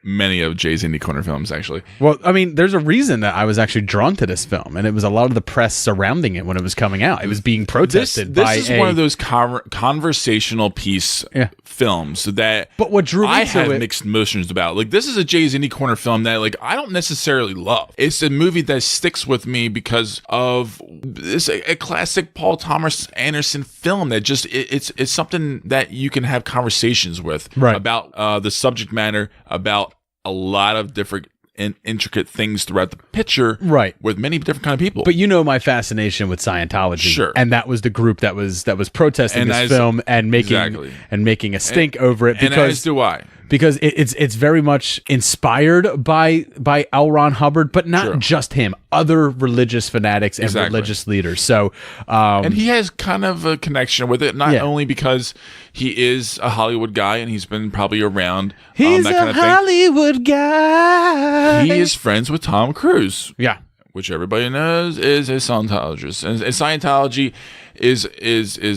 Speaker 2: Many of Jay's Indie Corner films, actually.
Speaker 1: Well, I mean, there's a reason that I was actually drawn to this film, and it was a lot of the press surrounding it when it was coming out. It was being protested by
Speaker 2: This is one of those conversational piece films that
Speaker 1: but what drew me
Speaker 2: I
Speaker 1: to
Speaker 2: have
Speaker 1: it,
Speaker 2: mixed emotions about. Like, this is a Jay's Indie Corner film that, like, I don't necessarily love. It's a movie that sticks with me because of this a classic Paul Thomas Anderson film that just it's something that you can have conversations with about the subject matter, about a lot of different and intricate things throughout the picture, with many different kind of people.
Speaker 1: But you know my fascination with Scientology,
Speaker 2: sure,
Speaker 1: and that was the group that was protesting this film and making a stink over it. Because,
Speaker 2: and as do I.
Speaker 1: Because it's very much inspired by L. Ron Hubbard, but not just him. Other religious fanatics and religious leaders. So,
Speaker 2: and he has kind of a connection with it, not only because he is a Hollywood guy and he's been probably around.
Speaker 1: He's
Speaker 2: that kind
Speaker 1: a
Speaker 2: of thing.
Speaker 1: Hollywood guy.
Speaker 2: He is friends with Tom Cruise.
Speaker 1: Yeah. Which
Speaker 2: everybody knows is a Scientologist, and Scientology is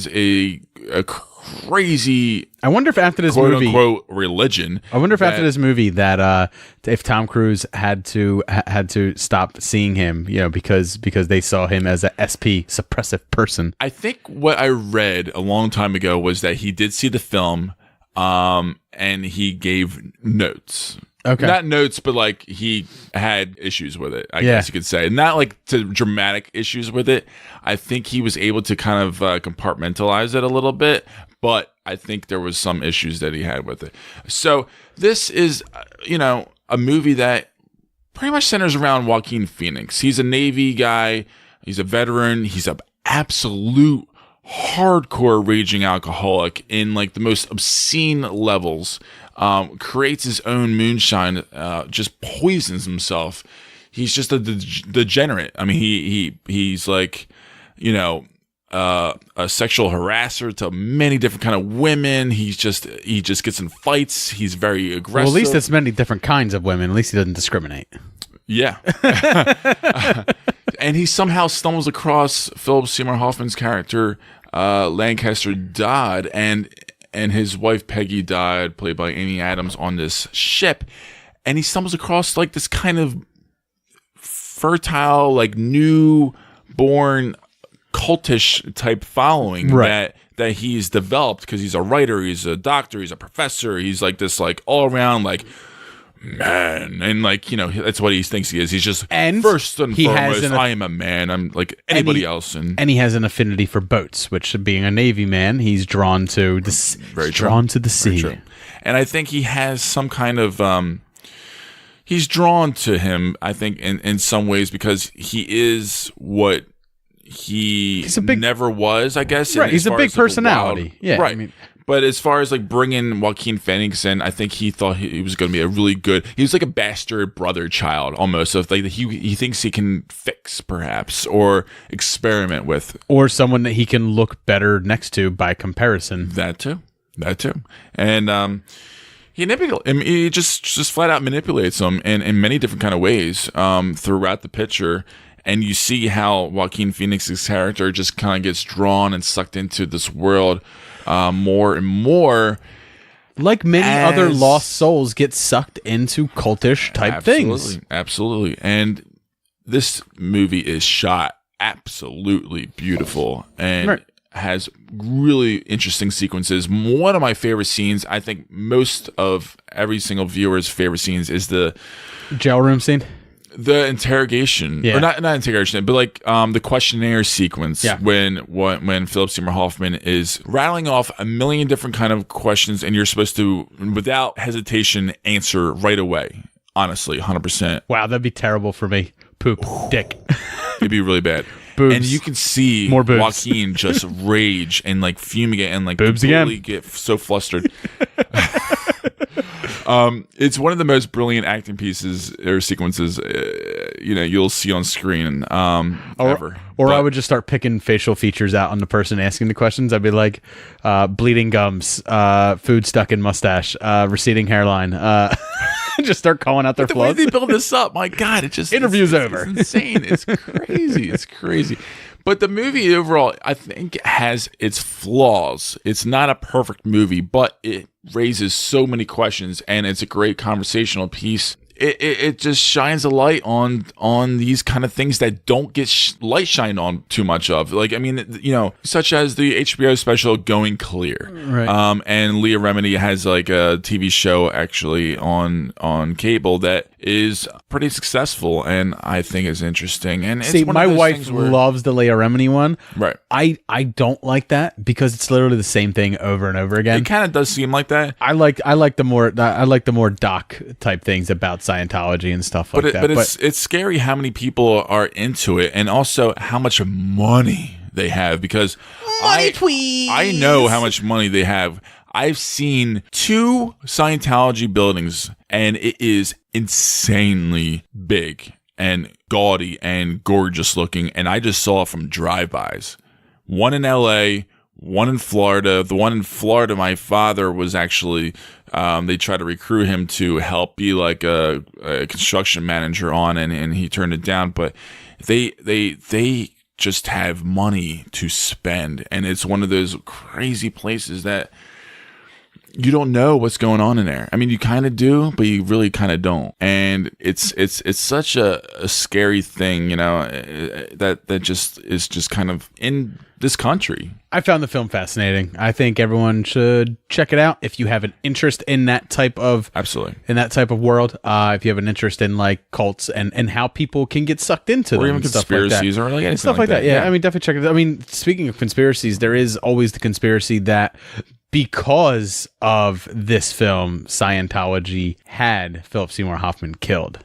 Speaker 2: a crazy.
Speaker 1: I wonder if after this
Speaker 2: quote
Speaker 1: movie,
Speaker 2: unquote, religion.
Speaker 1: I wonder if after this movie that if Tom Cruise had to stop seeing him, because they saw him as a SP suppressive person.
Speaker 2: I think what I read a long time ago was that he did see the film, and he gave notes.
Speaker 1: Okay.
Speaker 2: Not notes, but like he had issues with it, I guess you could say. Not like dramatic issues with it. I think he was able to kind of compartmentalize it a little bit, but I think there was some issues that he had with it. So this is, a movie that pretty much centers around Joaquin Phoenix. He's a Navy guy. He's a veteran. He's an absolute hardcore raging alcoholic in like the most obscene levels. Creates his own moonshine, just poisons himself. He's just a degenerate. I mean, he's like, a sexual harasser to many different kind of women. He just gets in fights. He's very aggressive.
Speaker 1: Well, at least it's many different kinds of women. At least he doesn't discriminate.
Speaker 2: Yeah. And he somehow stumbles across Philip Seymour Hoffman's character, Lancaster Dodd, and his wife Peggy died, played by Amy Adams, on this ship, and he stumbles across like this kind of fertile, like newborn cultish type following that he's developed because he's a writer, he's a doctor, he's a professor, he's like this like all around like man, and like that's what he thinks he is. He's just first and foremost, I am a man. I'm like anybody else, and
Speaker 1: he has an affinity for boats, which, being a Navy man, he's drawn to the sea.
Speaker 2: And I think he has some kind of he's drawn to him. I think in some ways because he is what he's never was. I guess
Speaker 1: he's a big personality.
Speaker 2: Right. I mean, but as far as like bringing Joaquin Phoenix in, I think he thought he was going to be a really good. He was like a bastard brother child almost. So like he thinks he can fix perhaps or experiment with,
Speaker 1: or someone that he can look better next to by comparison.
Speaker 2: That too, and he just flat out manipulates him in many different kind of ways throughout the picture. And you see how Joaquin Phoenix's character just kind of gets drawn and sucked into this world more and more.
Speaker 1: Like many other lost souls get sucked into cultish type things.
Speaker 2: Absolutely. And this movie is shot absolutely beautiful and has really interesting sequences. One of my favorite scenes, I think most of every single viewer's favorite scenes, is the
Speaker 1: jail room scene.
Speaker 2: The interrogation, or not interrogation, but like the questionnaire sequence when Philip Seymour Hoffman is rattling off a million different kind of questions, and you're supposed to, without hesitation, answer right away. Honestly, 100%.
Speaker 1: Wow, that'd be terrible for me. Poop, dick.
Speaker 2: It'd be really bad.
Speaker 1: Boobs.
Speaker 2: And you can see
Speaker 1: more
Speaker 2: Joaquin just rage and like fumigate and like
Speaker 1: boobs
Speaker 2: completely
Speaker 1: again.
Speaker 2: Get so flustered. It's one of the most brilliant acting pieces or sequences you'll see on screen ever.
Speaker 1: Or I would just start picking facial features out on the person asking the questions. I'd be like, bleeding gums, food stuck in mustache, receding hairline. Just start calling out their flaws.
Speaker 2: The way they build this up, my God, it just
Speaker 1: interview's over.
Speaker 2: It's insane. It's crazy. It's crazy. But the movie overall, I think, has its flaws. It's not a perfect movie, but it raises so many questions, and it's a great conversational piece. It just shines a light on these kind of things that don't get light shined on too much of. Like, I mean, you know, such as the HBO special Going Clear.
Speaker 1: Right.
Speaker 2: And Leah Remini has like a TV show actually on cable that is pretty successful and I think is interesting. And it's
Speaker 1: my wife loves the Leah Remini one.
Speaker 2: Right.
Speaker 1: I don't like that because it's literally the same thing over and over again.
Speaker 2: It kind of does seem like that.
Speaker 1: I like the more doc type things about Scientology and stuff like that.
Speaker 2: But it's scary how many people are into it, and also how much money they have, because I know how much money they have. I've seen 2 Scientology buildings, and it is insanely big and gaudy and gorgeous looking, and I just saw it from drive-bys. One in LA, one in Florida. The one in Florida, my father was actually, they tried to recruit him to help be like a construction manager on, and he turned it down. But they just have money to spend, and it's one of those crazy places that you don't know what's going on in there. I mean, you kind of do, but you really kind of don't. And it's such a scary thing, you know, that just is just kind of in this country.
Speaker 1: I found the film fascinating. I think everyone should check it out if you have an interest in that type of world. If you have an interest in like cults and how people can get sucked into them,
Speaker 2: or even conspiracies, or like anything
Speaker 1: stuff like that. Yeah, I mean, definitely check it out. I mean, speaking of conspiracies, there is always the conspiracy that because of this film, Scientology had Philip Seymour Hoffman killed.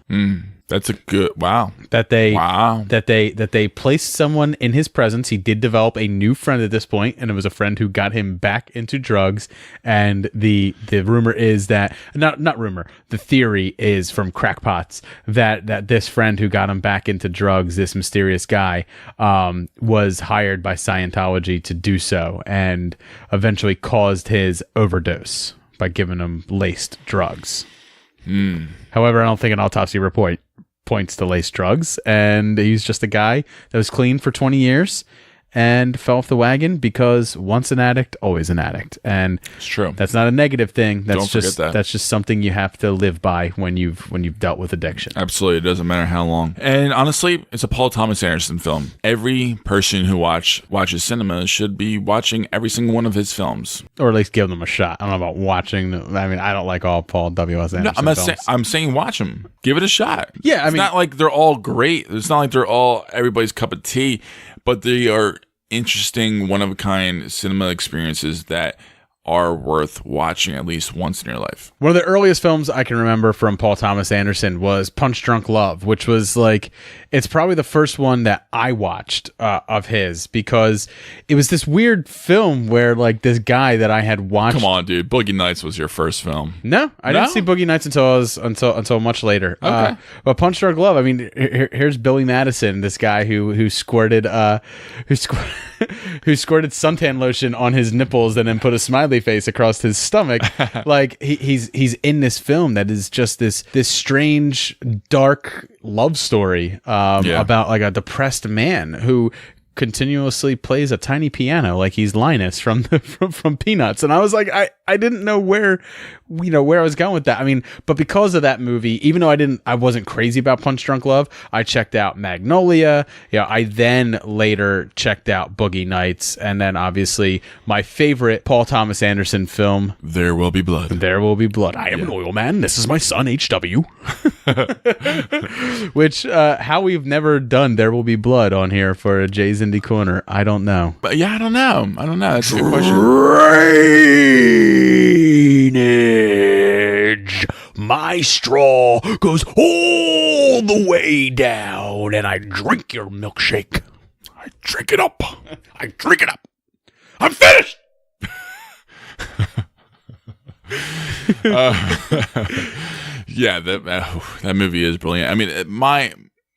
Speaker 2: That's a good
Speaker 1: that they placed someone in his presence. He did develop a new friend at this point, and it was a friend who got him back into drugs. And the rumor is that not rumor, the theory is from crackpots that this friend who got him back into drugs, this mysterious guy, was hired by Scientology to do so, and eventually caused his overdose by giving him laced drugs. However, I don't think an autopsy report points to laced drugs, and he's just a guy that was clean for 20 years and fell off the wagon because once an addict, always an addict. And
Speaker 2: it's true.
Speaker 1: That's not a negative thing.
Speaker 2: Don't forget that.
Speaker 1: That's just something you have to live by when you've dealt with addiction.
Speaker 2: Absolutely. It doesn't matter how long. And honestly, it's a Paul Thomas Anderson film. Every person who watches cinema should be watching every single one of his films.
Speaker 1: Or at least give them a shot. I don't know about watching. I mean, I don't like all Paul W.S. Anderson films.
Speaker 2: I'm saying watch them. Give it a shot.
Speaker 1: Yeah, I mean,
Speaker 2: it's not like they're all great. It's not like they're all everybody's cup of tea, but they are interesting, one-of-a-kind cinema experiences that are worth watching at least once in your life.
Speaker 1: One of the earliest films I can remember from Paul Thomas Anderson was Punch Drunk Love, which was like, it's probably the first one that I watched of his, because it was this weird film where like this guy that I had watched.
Speaker 2: Come on, dude. Boogie Nights was your first film.
Speaker 1: No, I didn't see Boogie Nights until much later.
Speaker 2: Okay.
Speaker 1: But Punch Drunk Love, I mean, here's Billy Madison, this guy who squirted suntan lotion on his nipples and then put a smiley face across his stomach. Like he's in this film that is just this strange dark love story about like a depressed man who continuously plays a tiny piano like he's Linus from Peanuts. And I was like, I didn't know where I was going with that. I mean, but because of that movie, even though I wasn't crazy about Punch Drunk Love, I checked out Magnolia. I then later checked out Boogie Nights, and then obviously my favorite Paul Thomas Anderson film,
Speaker 2: There Will Be Blood.
Speaker 1: There Will Be Blood. I am an oil man. This is my son, HW. Which how we've never done There Will Be Blood on here for Jay's Indie Corner, I don't know.
Speaker 2: But yeah, I don't know. That's a good question.
Speaker 1: Drainage. My straw goes all the way down, and I drink your milkshake.
Speaker 2: I drink it up.
Speaker 1: I drink it up. I'm finished.
Speaker 2: Yeah, that movie is brilliant. I mean,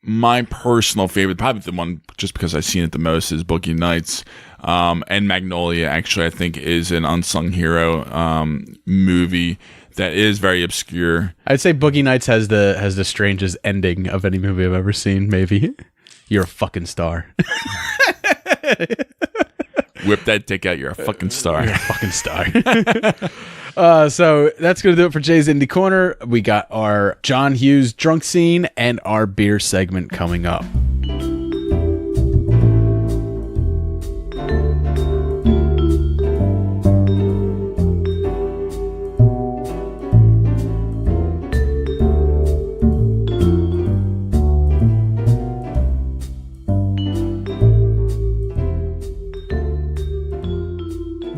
Speaker 2: my personal favorite, probably the one just because I've seen it the most, is Boogie Nights. And Magnolia, actually, I think is an unsung hero movie that is very obscure.
Speaker 1: I'd say Boogie Nights has the strangest ending of any movie I've ever seen. Maybe you're a fucking star.
Speaker 2: Whip that dick out. You're a fucking star.
Speaker 1: You're a fucking star. So that's going to do it for Jay's Indie Corner. We got our John Hughes drunk scene and our beer segment coming up.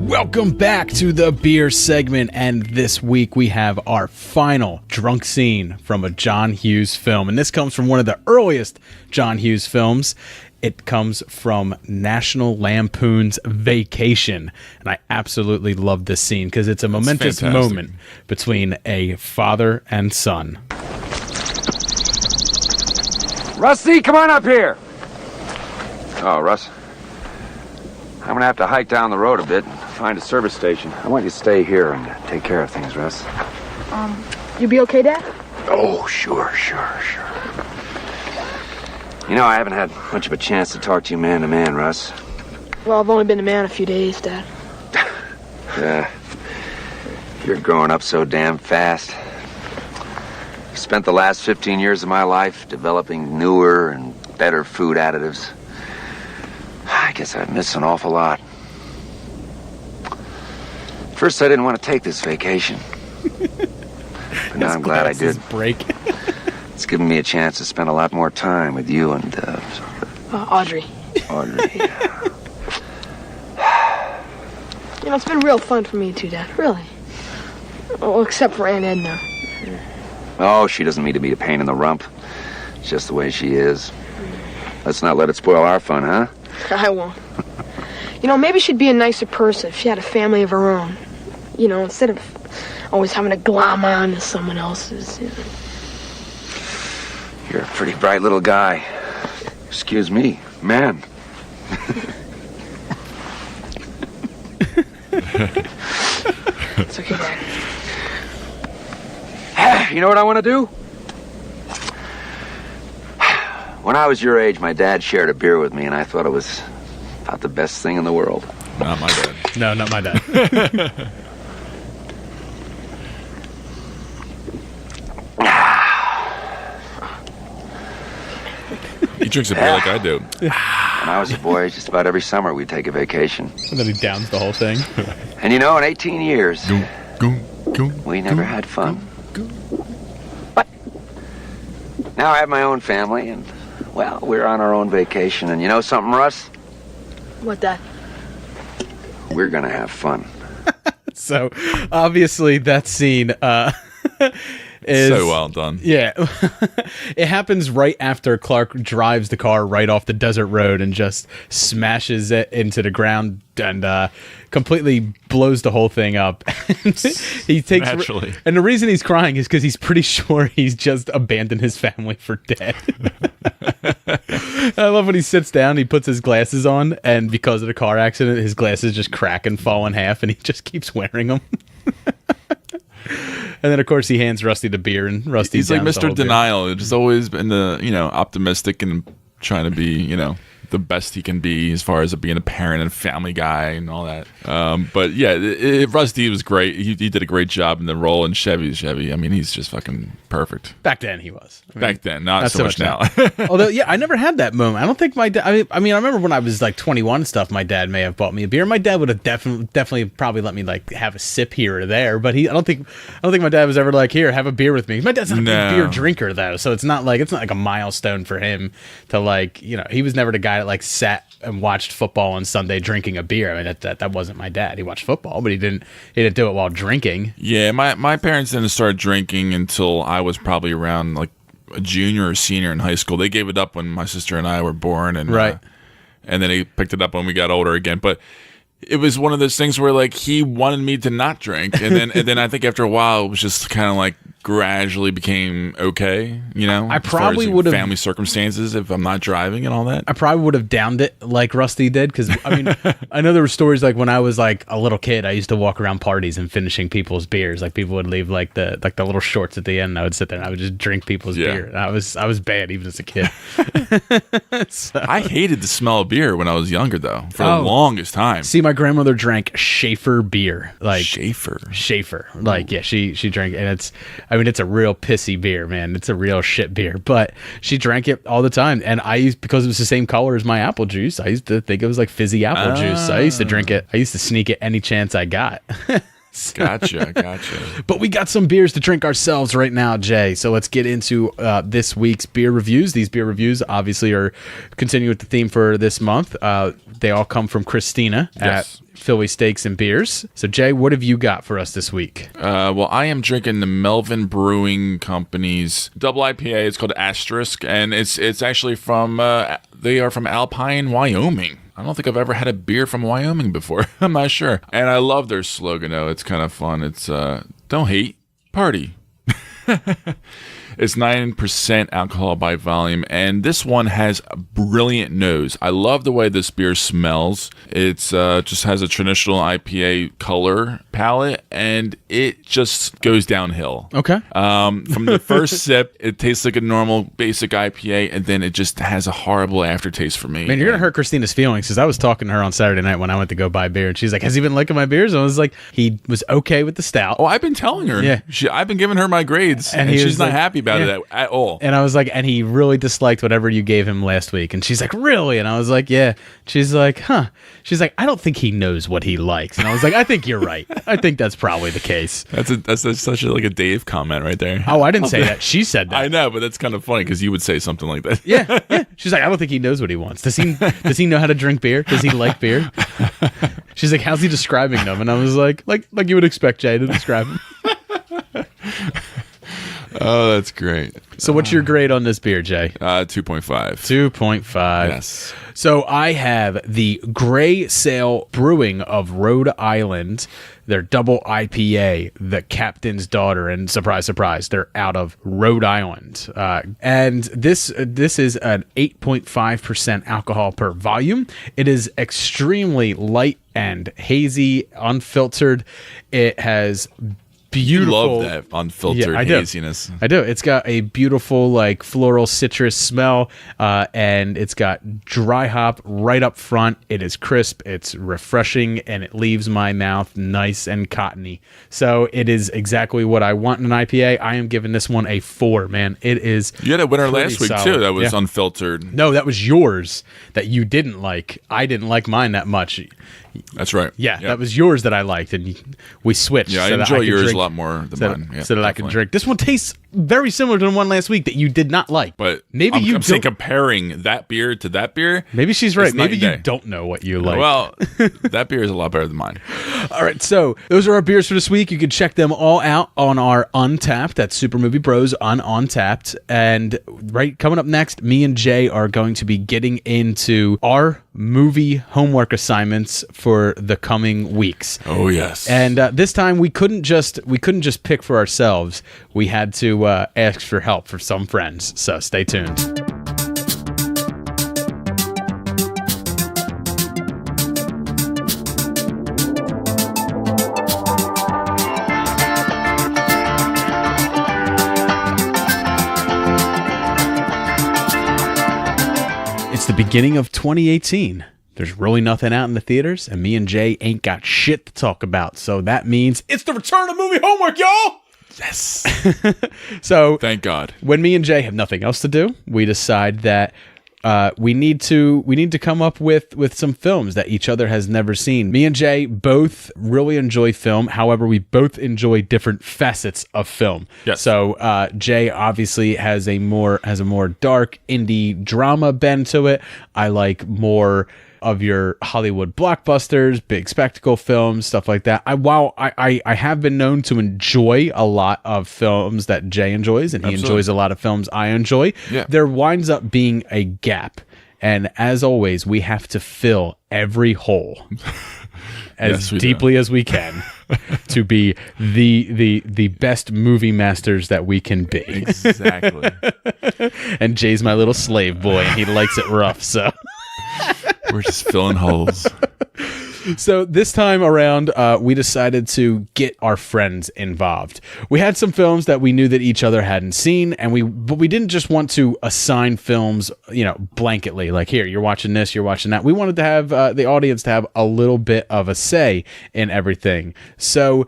Speaker 1: Welcome back to the beer segment, and this week we have our final drunk scene from a John Hughes film, and this comes from one of the earliest John Hughes films. It comes from National Lampoon's Vacation, and I absolutely love this scene because it's a momentous moment between a father and son.
Speaker 3: Rusty, come on up here. Oh, Russ. I'm going to have to hike down the road a bit and find a service station. I want you to stay here and take care of things, Russ.
Speaker 4: You be okay, Dad?
Speaker 3: Oh, sure. You know, I haven't had much of a chance to talk to you man to man, Russ.
Speaker 4: Well, I've only been a man a few days, Dad.
Speaker 3: Yeah. You're growing up so damn fast. I've spent the last 15 years of my life developing newer and better food additives. I guess I've missed an awful lot. First, I didn't want to take this vacation. But now I'm glad I did.
Speaker 1: Break.
Speaker 3: It's given me a chance to spend a lot more time with you and,
Speaker 4: Audrey.
Speaker 3: Audrey.
Speaker 4: You know, it's been real fun for me too, Dad. Really. Well, except for Aunt Edna.
Speaker 3: Oh, she doesn't mean to be a pain in the rump. It's just the way she is. Let's not let it spoil our fun, huh?
Speaker 4: I won't. You know, maybe she'd be a nicer person if she had a family of her own. You know, instead of always having to glom on to someone else's. You know.
Speaker 3: You're a pretty bright little guy. Excuse me, man.
Speaker 4: It's okay, Dad.
Speaker 3: You know what I want to do? When I was your age, my dad shared a beer with me, and I thought it was about the best thing in the world.
Speaker 2: Not my dad.
Speaker 1: No, not my dad.
Speaker 2: He drinks a beer like I do.
Speaker 3: When I was a boy, just about every summer we'd take a vacation.
Speaker 1: And then he downs the whole thing.
Speaker 3: And you know, in 18 years,
Speaker 2: Go,
Speaker 3: we never had fun. But now I have my own family, and, well, we're on our own vacation. And you know something, Russ?
Speaker 4: What, Dad?
Speaker 3: We're going to have fun.
Speaker 1: So, obviously, that scene is...
Speaker 2: So well done.
Speaker 1: Yeah. It happens right after Clark drives the car right off the desert road and just smashes it into the ground and completely blows the whole thing up. He takes
Speaker 2: Naturally.
Speaker 1: And the reason he's crying is because he's pretty sure he's just abandoned his family for dead. I love when he sits down, he puts his glasses on, and because of the car accident, his glasses just crack and fall in half, and he just keeps wearing them. And then, of course, he hands Rusty the beer, and Rusty's
Speaker 2: He's like Mr. Denial. It's always been the, optimistic and trying to be, the best he can be as far as being a parent and family guy and all that. But yeah, Rusty was great. He did a great job in the role, and Chevy's Chevy. I mean, he's just fucking perfect.
Speaker 1: Back then, he was.
Speaker 2: Back then, not so much now.
Speaker 1: Although, yeah, I never had that moment. I don't think my dad. I mean, I remember when I was like 21 and stuff. My dad may have bought me a beer. My dad would have definitely probably let me like have a sip here or there. But I don't think my dad was ever like, here, have a beer with me. My dad's not a big beer drinker though, so it's not like a milestone for him to like. He was never the guy that like sat and watched football on Sunday drinking a beer. I mean, that wasn't my dad. He watched football, but he didn't do it while drinking.
Speaker 2: Yeah, my parents didn't start drinking until I was probably around like a junior or senior in high school. They gave it up when my sister and I were born, and
Speaker 1: right.
Speaker 2: And then he picked it up when we got older again. But it was one of those things where like he wanted me to not drink, and then I think after a while it was just kind of like gradually became okay,
Speaker 1: I probably would have
Speaker 2: family circumstances if I'm not driving and all that.
Speaker 1: I probably would have downed it like Rusty did, because I mean, I know there were stories like when I was like a little kid, I used to walk around parties and finishing people's beers. Like people would leave like the little shorts at the end, and I would sit there and I would just drink people's beer. And I was bad even as a kid. So.
Speaker 2: I hated the smell of beer when I was younger, though, for the longest time.
Speaker 1: See, my grandmother drank Schaefer beer, like
Speaker 2: Schaefer,
Speaker 1: like she drank, and it's a real pissy beer, man. It's a real shit beer, but she drank it all the time. And I used, because it was the same color as my apple juice, I used to think it was like fizzy apple juice. So I used to drink it. I used to sneak it any chance I got.
Speaker 2: Gotcha.
Speaker 1: But we got some beers to drink ourselves right now, Jay. So let's get into this week's beer reviews. These beer reviews obviously are continuing with the theme for this month. They all come from Christina at Philly Steaks and Beers. So Jay, what have you got for us this week?
Speaker 2: Well, I am drinking the Melvin Brewing Company's double IPA. It's called Asterisk, and it's actually from they are from Alpine, Wyoming. I don't think I've ever had a beer from Wyoming before. I'm not sure. And I love their slogan, though. It's kind of fun. It's don't hate, party. It's 9% alcohol by volume, and this one has a brilliant nose. I love the way this beer smells. It's just has a traditional IPA color palette, and it just goes downhill.
Speaker 1: Okay.
Speaker 2: From the first sip, it tastes like a normal basic IPA, and then it just has a horrible aftertaste for me.
Speaker 1: Man, you're gonna hurt Christina's feelings, because I was talking to her on Saturday night when I went to go buy beer, and she's like, "Has he been liking my beers?" And I was like, "He was okay with the stout."
Speaker 2: Oh, I've been telling her.
Speaker 1: Yeah.
Speaker 2: I've been giving her my grades, and she's not happy about it at all.
Speaker 1: And I was like, and he really disliked whatever you gave him last week. And she's like, "Really?" And I was like, "Yeah." She's like, "Huh." She's like, "I don't think he knows what he likes." And I was like, "I think you're right. I think that's probably the case."
Speaker 2: That's such a Dave comment right there.
Speaker 1: Oh, I didn't say that. She said that.
Speaker 2: I know, but that's kind of funny because you would say something like that.
Speaker 1: Yeah. She's like, "I don't think he knows what he wants. Does he know how to drink beer? Does he like beer?" She's like, "How's he describing them?" And I was like you would expect Jay to describe them.
Speaker 2: Oh, that's great.
Speaker 1: So what's your grade on this beer, Jay?
Speaker 2: 2.5.
Speaker 1: 2.5.
Speaker 2: Yes.
Speaker 1: So I have the Gray Sail Brewing of Rhode Island, their double IPA, The Captain's Daughter, and surprise, surprise, they're out of Rhode Island. And this is an 8.5% alcohol per volume. It is extremely light and hazy, unfiltered. It has beautiful.
Speaker 2: You love that unfiltered haziness.
Speaker 1: I do. It's got a beautiful like floral citrus smell, and it's got dry hop right up front. It is crisp, it's refreshing, and it leaves my mouth nice and cottony. So it is exactly what I want in an IPA. I am giving this one a 4, man. It is.
Speaker 2: You had a winner last week
Speaker 1: solid.
Speaker 2: too that was unfiltered.
Speaker 1: No, that was yours that you didn't like. I didn't like mine that much.
Speaker 2: That's right.
Speaker 1: Yeah, that was yours that I liked, and we switched.
Speaker 2: Yeah, I enjoy yours a lot more than mine. Yeah,
Speaker 1: so that I can drink. This one tastes very similar to the one last week that you did not like.
Speaker 2: But
Speaker 1: maybe
Speaker 2: I'm saying comparing that beer to that beer.
Speaker 1: Maybe she's right. Maybe you don't know what you like.
Speaker 2: Well, that beer is a lot better than mine.
Speaker 1: All right, so those are our beers for this week. You can check them all out on our Untapped. That's Super Movie Bros on Untapped. And right coming up next, me and Jay are going to be getting into our movie homework assignments for the coming weeks.
Speaker 2: Oh yes.
Speaker 1: And this time we couldn't just pick for ourselves. We had to ask for help for some friends. So stay tuned. It's the beginning of 2018. There's really nothing out in the theaters, and me and Jay ain't got shit to talk about. So that means it's the return of movie homework, y'all!
Speaker 2: Yes.
Speaker 1: So
Speaker 2: thank God.
Speaker 1: When me and Jay have nothing else to do, we decide that we need to come up with some films that each other has never seen. Me and Jay both really enjoy film. However, we both enjoy different facets of film.
Speaker 2: Yes.
Speaker 1: So Jay obviously has a more dark indie drama bend to it. I like more of your Hollywood blockbusters, big spectacle films, stuff like that. While I have been known to enjoy a lot of films that Jay enjoys, and he enjoys a lot of films I enjoy, there winds up being a gap. And as always, we have to fill every hole. as deeply as we can to be the best movie masters that we can be.
Speaker 2: Exactly.
Speaker 1: And Jay's my little slave boy, and he likes it rough, so
Speaker 2: we're just filling holes.
Speaker 1: So this time around, we decided to get our friends involved. We had some films that we knew that each other hadn't seen, but we didn't just want to assign films, blanketly. Like, here, you're watching this, you're watching that. We wanted to have the audience to have a little bit of a say in everything. So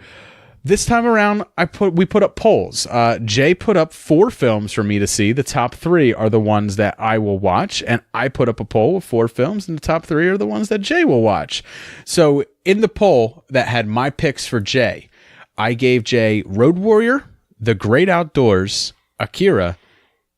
Speaker 1: this time around, we put up polls. Jay put up 4 films for me to see. The top 3 are the ones that I will watch, and I put up a poll of 4 films, and the top 3 are the ones that Jay will watch. So in the poll that had my picks for Jay, I gave Jay Road Warrior, The Great Outdoors, Akira,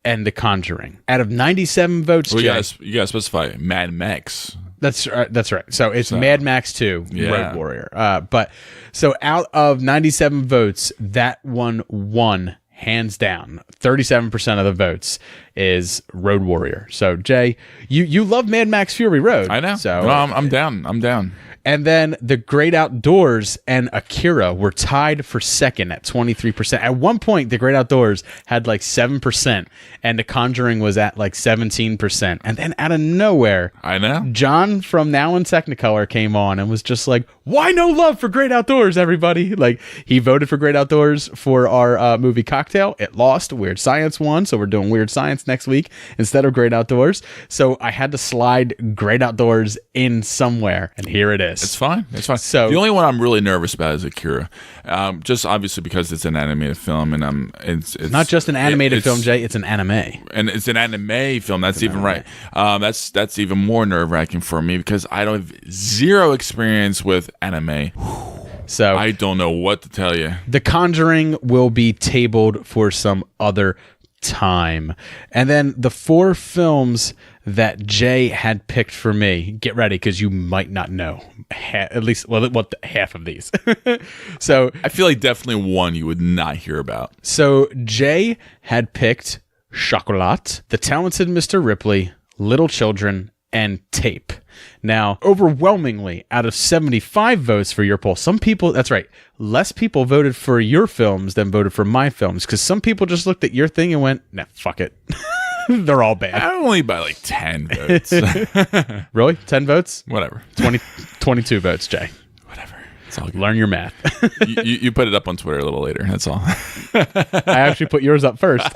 Speaker 1: and The Conjuring. Out of 97 votes,
Speaker 2: Jay, you gotta specify Mad Max.
Speaker 1: That's right. So it's Mad Max 2, Road Warrior. But so out of 97 votes, that one won hands down. 37% of the votes is Road Warrior. So Jay, you love Mad Max Fury Road.
Speaker 2: I know.
Speaker 1: So
Speaker 2: no, I'm down.
Speaker 1: And then The Great Outdoors and Akira were tied for second at 23%. At one point, The Great Outdoors had like 7%, and The Conjuring was at like 17%. And then out of nowhere,
Speaker 2: I know,
Speaker 1: John from Now in Technicolor came on and was just like, "Why no love for Great Outdoors, everybody?" Like, he voted for Great Outdoors for our movie Cocktail. It lost. Weird Science won, so we're doing Weird Science next week instead of Great Outdoors. So I had to slide Great Outdoors in somewhere, and here it is.
Speaker 2: It's fine.
Speaker 1: So
Speaker 2: the only one I'm really nervous about is Akira, just obviously because it's an animated film, and it's
Speaker 1: not just an animated film, Jay. It's an anime,
Speaker 2: and it's an anime film. That's even right. That's even more nerve wracking for me because I don't have zero experience with anime. So I don't know what to tell you.
Speaker 1: The Conjuring will be tabled for some other time. And then the 4 films that Jay had picked for me, get ready because you might not know at least half of these. So
Speaker 2: I feel like definitely one you would not hear about.
Speaker 1: So Jay had picked Chocolat, The Talented Mr. Ripley, Little Children, and Tape. Now, overwhelmingly, out of 75 votes for your poll, some people, that's right, less people voted for your films than voted for my films, because some people just looked at your thing and went, nah, fuck it. They're all bad.
Speaker 2: Only by like 10 votes.
Speaker 1: Really? 10 votes?
Speaker 2: Whatever.
Speaker 1: 22 votes, Jay.
Speaker 2: Whatever. It's all good.
Speaker 1: Learn your math.
Speaker 2: you put it up on Twitter a little later. That's all.
Speaker 1: I actually put yours up first.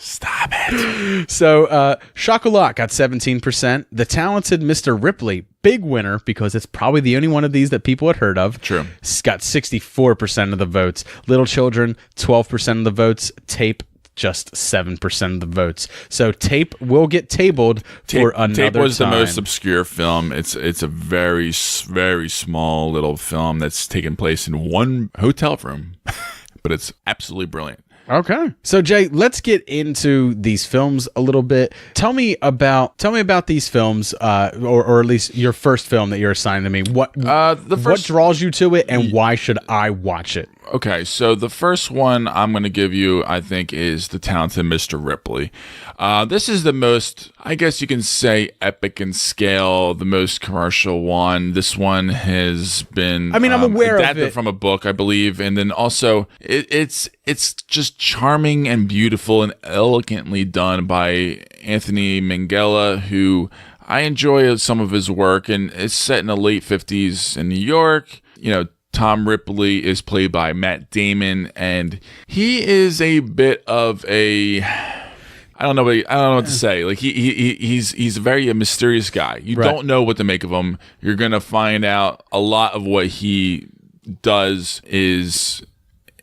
Speaker 2: Stop it.
Speaker 1: So, Chocolat got 17%. The Talented Mr. Ripley, big winner because it's probably the only one of these that people had heard of.
Speaker 2: True.
Speaker 1: Got 64% of the votes. Little Children, 12% of the votes. Tape, just 7% of the votes. So Tape will get tabled for another time.
Speaker 2: Tape was the most obscure film. It's a very, very small little film that's taken place in one hotel room, but it's absolutely brilliant.
Speaker 1: Okay. So Jay, let's get into these films a little bit. Tell me about these films, or at least your first film that you're assigning to me. What draws you to it, and why should I watch it?
Speaker 2: Okay, so the first one I'm going to give you, I think, is The Talented Mr. Ripley. This is the most, I guess you can say, epic in scale, the most commercial one. This one has been
Speaker 1: I'm aware
Speaker 2: adapted
Speaker 1: of it
Speaker 2: from a book, I believe, and then also it's just charming and beautiful and elegantly done by Anthony Minghella, who I enjoy some of his work, and it's set in the late 50s in New York. Tom Ripley is played by Matt Damon, and he is a bit of a, I don't know what to say. Like he's a very mysterious guy. You don't know what to make of him. You're gonna find out a lot of what he does is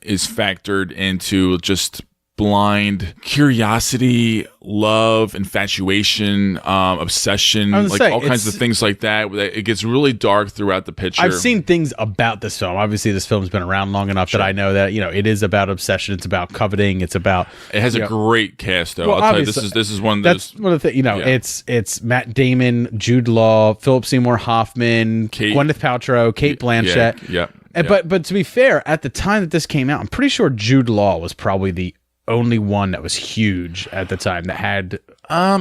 Speaker 2: factored into just blind curiosity, love, infatuation, obsession, like all kinds of things like that. It gets really dark throughout the picture.
Speaker 1: I've seen things about this film. Obviously, this film's been around long enough that I know that it is about obsession. It's about coveting. It's about.
Speaker 2: It has a great cast, though. Well, I'll tell you, this is one of those.
Speaker 1: That's one of the things. It's Matt Damon, Jude Law, Philip Seymour Hoffman, Gwyneth Paltrow, Kate Blanchett.
Speaker 2: Yeah.
Speaker 1: But to be fair, at the time that this came out, I'm pretty sure Jude Law was probably the only one that was huge at the time that had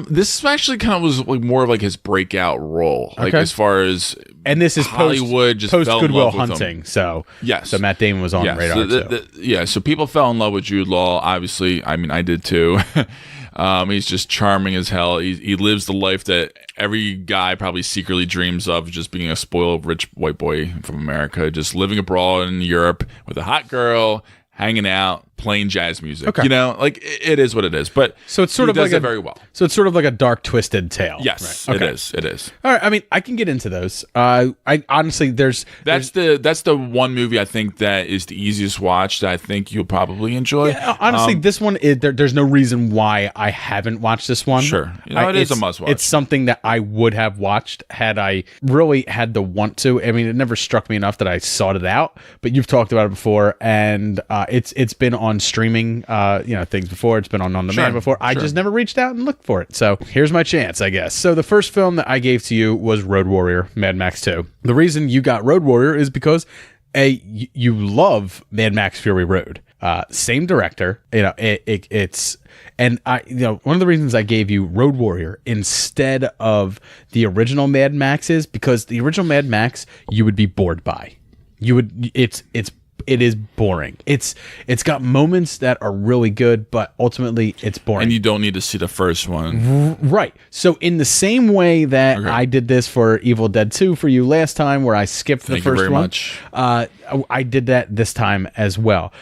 Speaker 2: This actually kind of was like more of like his breakout role, like as far as
Speaker 1: and this is
Speaker 2: Hollywood just
Speaker 1: post
Speaker 2: fell in
Speaker 1: Goodwill
Speaker 2: love with
Speaker 1: Hunting.
Speaker 2: him.
Speaker 1: So
Speaker 2: yes,
Speaker 1: so Matt Damon was on the radar.
Speaker 2: So people fell in love with Jude Law. Obviously, I mean, I did too. He's just charming as hell. He lives the life that every guy probably secretly dreams of, just being a spoiled rich white boy from America, just living abroad in Europe with a hot girl, hanging out, playing jazz music. Okay. You know, like it is what it is. But
Speaker 1: so it's sort of
Speaker 2: does
Speaker 1: like
Speaker 2: it very well.
Speaker 1: So it's sort of like a dark, twisted tale.
Speaker 2: Yes,
Speaker 1: right? Okay.
Speaker 2: It is.
Speaker 1: All right. I mean, I can get into those. I honestly, that's
Speaker 2: the one movie I think that is the easiest watch that I think you'll probably enjoy.
Speaker 1: Yeah, honestly, this one there's no reason why I haven't watched this one.
Speaker 2: Sure, it is a must watch.
Speaker 1: It's something that I would have watched had I really had the want to. I mean, it never struck me enough that I sought it out. But you've talked about it before, and it's been on streaming, things before. It's been on demand before. I just never reached out and looked for it. So here's my chance, I guess. So the first film that I gave to you was Road Warrior, Mad Max 2. The reason you got Road Warrior is because you love Mad Max Fury Road. Same director. It's and one of the reasons I gave you Road Warrior instead of the original Mad Max is because the original Mad Max you would be bored by. It is boring. It's got moments that are really good, but ultimately it's boring.
Speaker 2: And you don't need to see the first one.
Speaker 1: Right. So in the same way that I did this for Evil Dead 2 for you last time, where I skipped the first one. Thank you very much. I did that this time as well.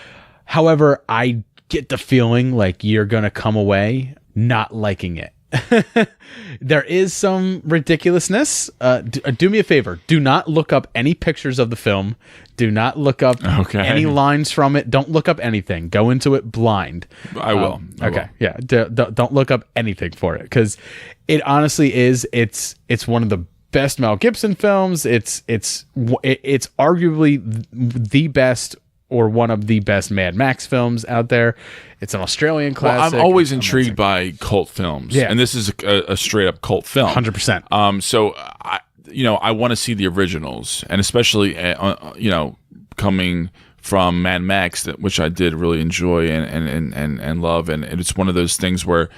Speaker 1: However, I get the feeling like you're going to come away not liking it. There is some ridiculousness. Do me a favor. Do not look up any pictures of the film. Do not look up any lines from it. Don't look up anything. Go into it blind.
Speaker 2: I will.
Speaker 1: Yeah. Don't look up anything for it because it honestly is. It's one of the best Mel Gibson films. It's arguably the best or one of the best Mad Max films out there. It's an Australian classic.
Speaker 2: Well, I'm always intrigued by cult films. Yeah. And this is a straight up cult film.
Speaker 1: 100%.
Speaker 2: So I want to see the originals, and especially coming from Mad Max, which I did really enjoy and love, and it's one of those things where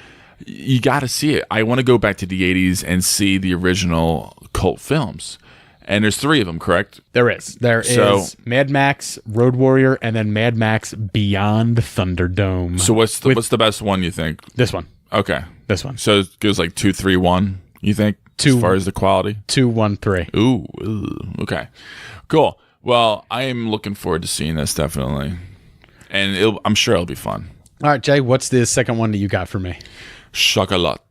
Speaker 2: you got to see it. I want to go back to the 80s and see the original cult films. And there's 3 of them, correct?
Speaker 1: There is. There is Mad Max, Road Warrior, and then Mad Max Beyond Thunderdome.
Speaker 2: So what's the best one, you think?
Speaker 1: This one.
Speaker 2: Okay.
Speaker 1: This one.
Speaker 2: So it goes like 2, 3, 1, you think?
Speaker 1: 2,
Speaker 2: as far as the quality?
Speaker 1: 2, 1, 3.
Speaker 2: Ooh. Okay. Cool. Well, I am looking forward to seeing this, definitely. And I'm sure it'll be fun.
Speaker 1: All right, Jay, what's the second one that you got for me?
Speaker 2: Chocolat.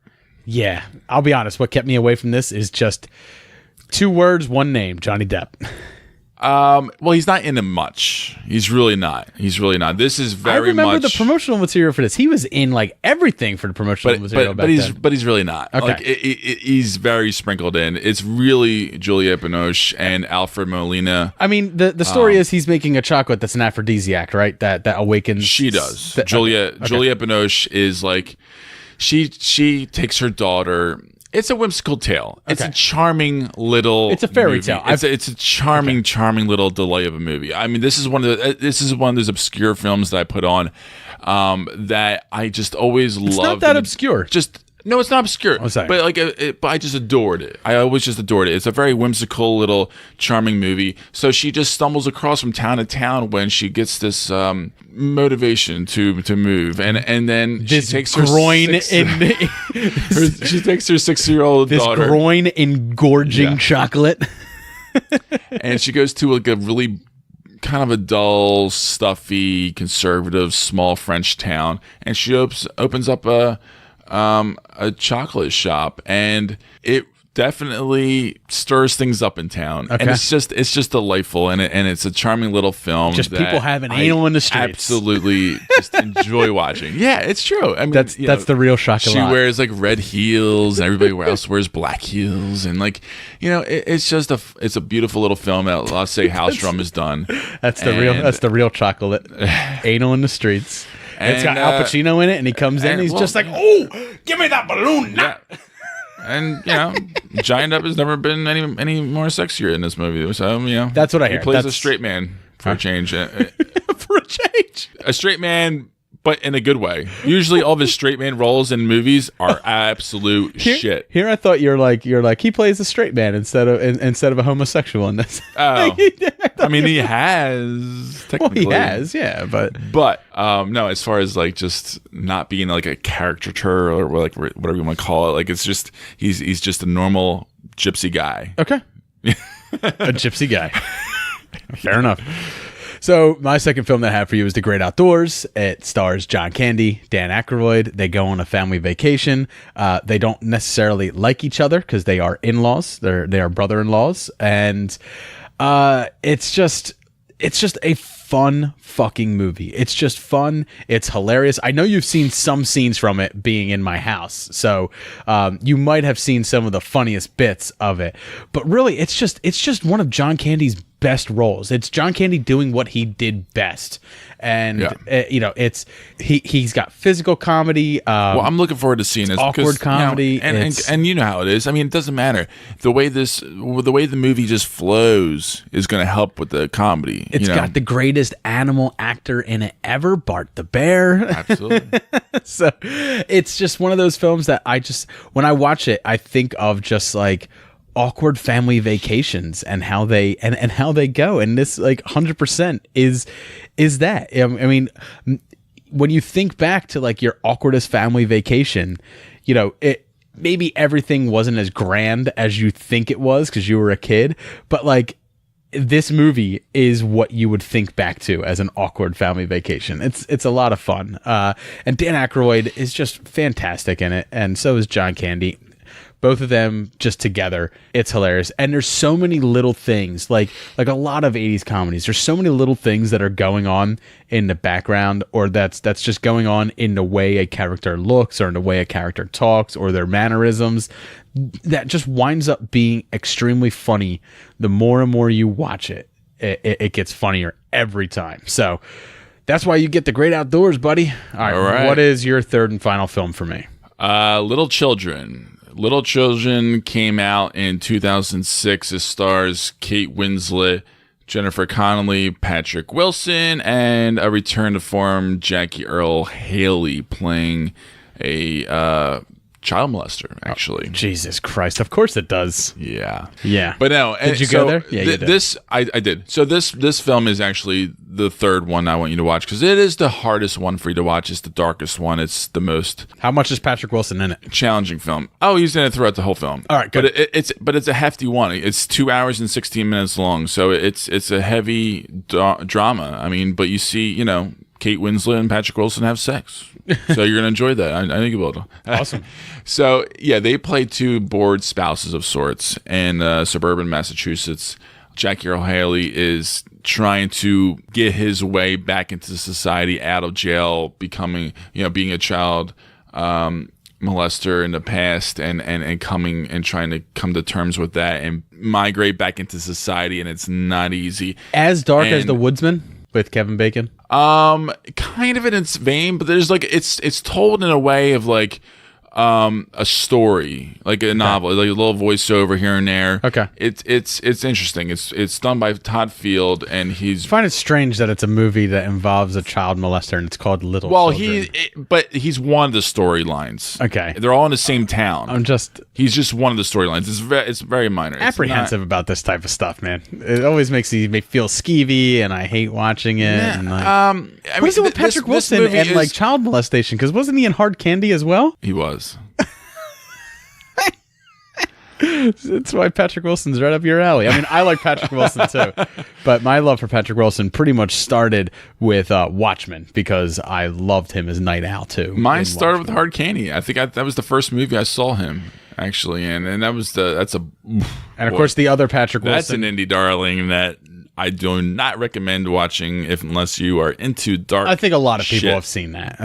Speaker 1: Yeah. I'll be honest. What kept me away from this is just 2 words, 1 name, Johnny Depp.
Speaker 2: Well, he's not in it much. He's really not. This is very much. I
Speaker 1: remember the promotional material for this. He was in like everything for the promotional material.
Speaker 2: But he's really not. Okay. Like he's very sprinkled in. It's really Juliette Binoche and Alfred Molina.
Speaker 1: I mean, the story is he's making a chocolate that's an aphrodisiac, right? That awakens.
Speaker 2: She does. Juliette Binoche is like she takes her daughter. It's a whimsical tale. It's a charming little. It's
Speaker 1: a fairy
Speaker 2: movie.
Speaker 1: tale.
Speaker 2: It's a charming little delight of a movie. I mean, this is one of those obscure films that I put on that I just always loved. It's
Speaker 1: not that obscure.
Speaker 2: No, it's not obscure.
Speaker 1: I'm sorry.
Speaker 2: But I just adored it. I always just adored it. It's a very whimsical little charming movie. So she just stumbles across from town to town when she gets this motivation to move, and then
Speaker 1: this
Speaker 2: she takes
Speaker 1: her groin
Speaker 2: she takes her 6-year-old daughter.
Speaker 1: This groin engorging chocolate,
Speaker 2: and she goes to like a really kind of a dull, stuffy, conservative, small French town, and she opens up a chocolate shop, and it definitely stirs things up in town. And it's just delightful, and it's a charming little film.
Speaker 1: Just people having anal in the streets.
Speaker 2: Absolutely, just enjoy watching. Yeah, it's true. I mean,
Speaker 1: that's the real Chocolat.
Speaker 2: She wears like red heels, and everybody else wears black heels, and like it's a beautiful little film that Lasse Hallström has done.
Speaker 1: That's the real Chocolat. Anal in the streets. And it's got Al Pacino in it, and he comes in, and he's just like, "Oh, give me that balloon!"
Speaker 2: Yeah. And Johnny Depp has never been any more sexier in this movie. So
Speaker 1: that's what I hear.
Speaker 2: He plays a straight man for a change.
Speaker 1: For a change,
Speaker 2: a straight man but in a good way. Usually, all of his straight man roles in movies are absolute shit.
Speaker 1: Here, I thought you're like he plays a straight man instead of a homosexual in this.
Speaker 2: Oh, I mean, he has technically.
Speaker 1: Well, he has, yeah, but
Speaker 2: no. As far as like just not being like a caricature or like whatever you want to call it, like it's just he's just a normal gypsy guy.
Speaker 1: Okay, a gypsy guy. Fair enough. So my second film that I have for you is The Great Outdoors. It stars John Candy, Dan Aykroyd. They go on a family vacation. They don't necessarily like each other because they are in-laws. They are brother-in-laws, and it's just a fun fucking movie. It's just fun. It's hilarious. I know you've seen some scenes from it being in my house, so you might have seen some of the funniest bits of it. But really, it's just one of John Candy's best roles. It's John Candy doing what he did best, and it's he's got physical comedy.
Speaker 2: Well, I'm looking forward to seeing this
Speaker 1: awkward comedy,
Speaker 2: and you know how it is. I mean, it doesn't matter the way the movie just flows is going to help with the comedy.
Speaker 1: It's got the greatest animal actor in it ever, Bart the Bear.
Speaker 2: Absolutely.
Speaker 1: So it's just one of those films that when I watch it, I think of just like awkward family vacations and how they how they go, and this like 100% is that. I mean, when you think back to like your awkwardest family vacation, it maybe everything wasn't as grand as you think it was because you were a kid, but like this movie is what you would think back to as an awkward family vacation. It's a lot of fun, and Dan Aykroyd is just fantastic in it, and so is John Candy. Both of them just together, it's hilarious. And there's so many little things, like a lot of 80s comedies. There's so many little things that are going on in the background, or that's just going on in the way a character looks, or in the way a character talks, or their mannerisms, that just winds up being extremely funny. The more and more you watch it, it gets funnier every time. So that's why you get The Great Outdoors, buddy. All right. What is your third and final film for me?
Speaker 2: Little Children. Little Children came out in 2006. It stars Kate Winslet, Jennifer Connelly, Patrick Wilson, and a return to form Jackie Earle Haley playing a child molester, actually.
Speaker 1: Oh, Jesus Christ. Of course it does.
Speaker 2: Yeah.
Speaker 1: But
Speaker 2: no.
Speaker 1: Did you go there? Yeah, you did.
Speaker 2: I did. So this film is actually the third one I want you to watch because it is the hardest one for you to watch. It's the darkest one. It's the most...
Speaker 1: How much is Patrick Wilson in it?
Speaker 2: Challenging film. Oh, he's in it throughout the whole film.
Speaker 1: All right, good.
Speaker 2: But it's a hefty one. It's 2 hours and 16 minutes long. So it's a heavy drama. I mean, but you see, Kate Winslet and Patrick Wilson have sex. So you're going to enjoy that. I think you will.
Speaker 1: Awesome.
Speaker 2: So, yeah, they play two bored spouses of sorts in suburban Massachusetts. Jackie Earle Haley is trying to get his way back into society, out of jail, becoming, being a child molester in the past, and coming and trying to come to terms with that and migrate back into society, and it's not easy.
Speaker 1: As dark as The Woodsman with Kevin Bacon?
Speaker 2: Kind of in its vein, but there's like it's told in a way of like a story, like a novel, like a little voiceover here and there.
Speaker 1: Okay,
Speaker 2: it's interesting. It's done by Todd Field, and he's...
Speaker 1: I find it strange that it's a movie that involves a child molester and it's called Little Children.
Speaker 2: But he's one of the storylines.
Speaker 1: Okay,
Speaker 2: they're all in the same town. He's just one of the storylines. It's very minor.
Speaker 1: Apprehensive about this type of stuff, man. It always makes me feel skeevy, and I hate watching it.
Speaker 2: Yeah,
Speaker 1: and like, what is it with Patrick Wilson and like child molestation? Because wasn't he in Hard Candy as well?
Speaker 2: He was.
Speaker 1: That's why Patrick Wilson's right up your alley. I mean, I like Patrick Wilson too, but my love for Patrick Wilson pretty much started with Watchmen, because I loved him as Night Owl too.
Speaker 2: Mine started with Hard Candy. I think that was the first movie I saw him actually in, and
Speaker 1: and of course the other Patrick Wilson.
Speaker 2: That's an indie darling that I do not recommend watching unless you are into dark.
Speaker 1: I think a lot of people
Speaker 2: shit.
Speaker 1: have seen that.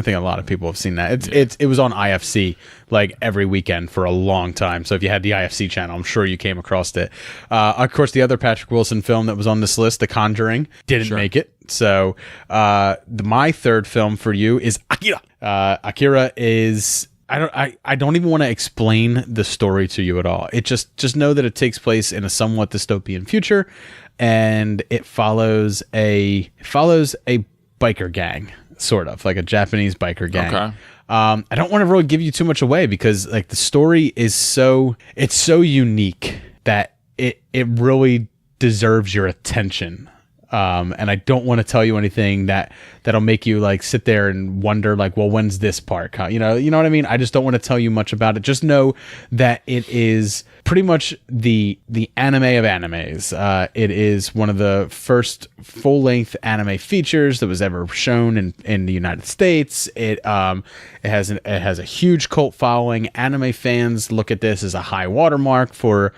Speaker 1: It was on IFC like every weekend for a long time. So if you had the IFC channel, I'm sure you came across it. Of course, the other Patrick Wilson film that was on this list, The Conjuring, didn't make it. So my third film for you is Akira. Akira is... I don't even want to explain the story to you at all. It just know that it takes place in a somewhat dystopian future, and it follows a biker gang sort of like a Japanese biker gang.
Speaker 2: Okay.
Speaker 1: I don't want to really give you too much away because like the story is so unique that it really deserves your attention. And I don't want to tell you anything that'll make you like sit there and wonder like, well, when's this part? You know what I mean? I just don't want to tell you much about it. Just know that it is pretty much the anime of animes. It is one of the first full-length anime features that was ever shown in the United States. It has a huge cult following. Anime fans look at this as a high watermark for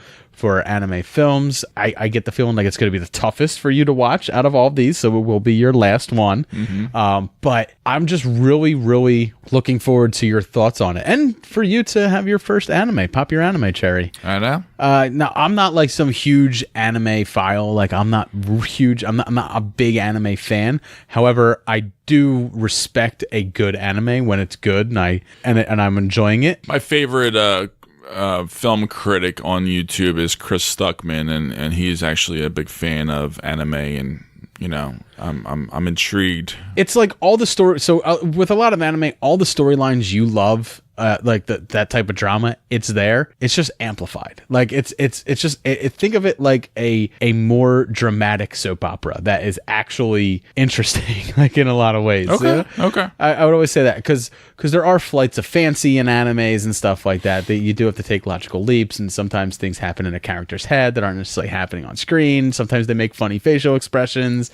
Speaker 1: anime films. I get the feeling like it's going to be the toughest for you to watch out of all of these, so it will be your last one. But I'm just really, really looking forward to your thoughts on it, and for you to have your first anime. Pop your anime cherry.
Speaker 2: I know.
Speaker 1: Now, I'm not like some huge anime file. Like I'm not huge. I'm not a big anime fan. However, I do respect a good anime when it's good, and I'm enjoying it.
Speaker 2: My favorite film critic on YouTube is Chris Stuckman, and he's actually a big fan of anime, and you know, I'm intrigued. It's
Speaker 1: like all the story. So with a lot of anime, all the storylines you love, like that type of drama, it's there. It's just amplified. Like it's just think of it like a more dramatic soap opera that is actually interesting, like in a lot of ways.
Speaker 2: Okay.
Speaker 1: You know?
Speaker 2: Okay.
Speaker 1: I would always say that because there are flights of fancy in animes and stuff like that you do have to take logical leaps, and sometimes things happen in a character's head that aren't necessarily happening on screen. Sometimes they make funny facial expressions,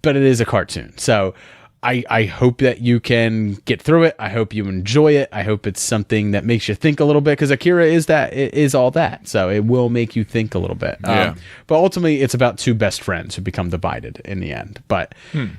Speaker 1: but it is a cartoon. So I hope that you can get through it. I hope you enjoy it. I hope it's something that makes you think a little bit, because Akira is all that. So it will make you think a little bit.
Speaker 2: Yeah.
Speaker 1: But ultimately, it's about two best friends who become divided in the end. But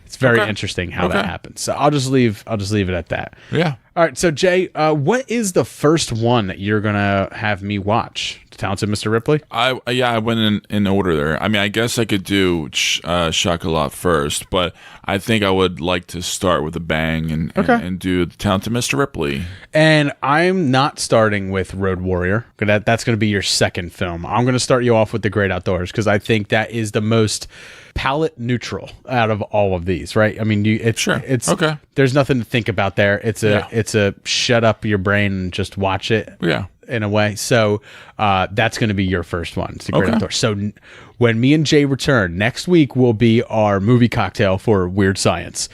Speaker 1: it's very interesting how that happens. So I'll just leave it at that.
Speaker 2: Yeah.
Speaker 1: All right. So Jay, what is the first one that you're gonna have me watch? Talented Mr. Ripley?
Speaker 2: I went in order there. I mean, I guess I could do Chocolat first, but I think I would like to start with a bang and do the Talented Mr. Ripley.
Speaker 1: And I'm not starting with Road Warrior. That's going to be your second film. I'm going to start you off with The Great Outdoors, because I think that is the most palate neutral out of all of these, right? I mean, it's okay. There's nothing to think about there. It's a shut up your brain and just watch it.
Speaker 2: Yeah.
Speaker 1: In a way. So that's going to be your first one. It's a great outdoor. So when me and Jay return next week, will be our movie cocktail for Weird Science.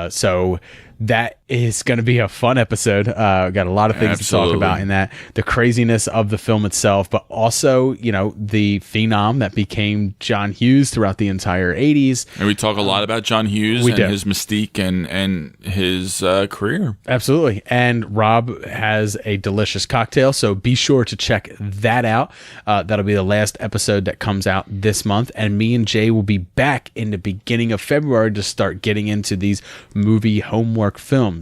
Speaker 1: So that is going to be a fun episode. Got a lot of things to talk about in that. The craziness of the film itself, but also, you know, the phenom that became John Hughes throughout the entire 80s.
Speaker 2: And we talk a lot about John Hughes and his mystique and his career.
Speaker 1: Absolutely. And Rob has a delicious cocktail, so be sure to check that out. That'll be the last episode that comes out this month. And me and Jay will be back in the beginning of February to start getting into these movie homework films.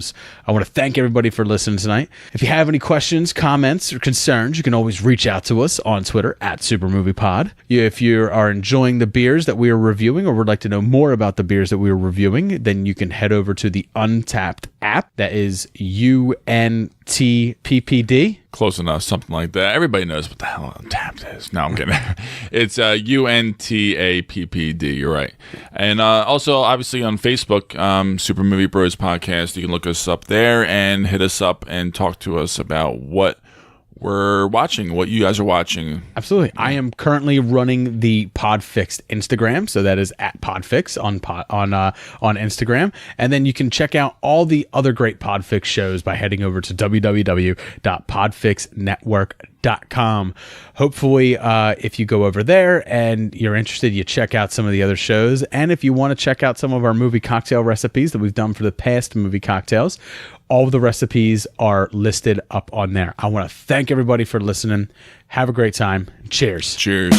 Speaker 1: I want to thank everybody for listening tonight. If you have any questions, comments, or concerns, you can always reach out to us on Twitter at SuperMoviePod. If you are enjoying the beers that we are reviewing, or would like to know more about the beers that we are reviewing, then you can head over to the Untapped app. That is UNTPPD.
Speaker 2: Close enough, something like that. Everybody knows what the hell Untapped is. No, I'm kidding. It's UNTAPPD. You're right. And also, obviously, on Facebook, Super Movie Bros Podcast. You can look us up there and hit us up and talk to us about what we're watching, what you guys are watching.
Speaker 1: Absolutely. I am currently running the Podfix Instagram, so that is at Podfix on Instagram, and then you can check out all the other great Podfix shows by heading over to www.podfixnetwork.com. Hopefully, if you go over there and you're interested, you check out some of the other shows, and if you want to check out some of our movie cocktail recipes that we've done for the past movie cocktails, all of the recipes are listed up on there. I want to thank everybody for listening. Have a great time. Cheers.
Speaker 2: Cheers.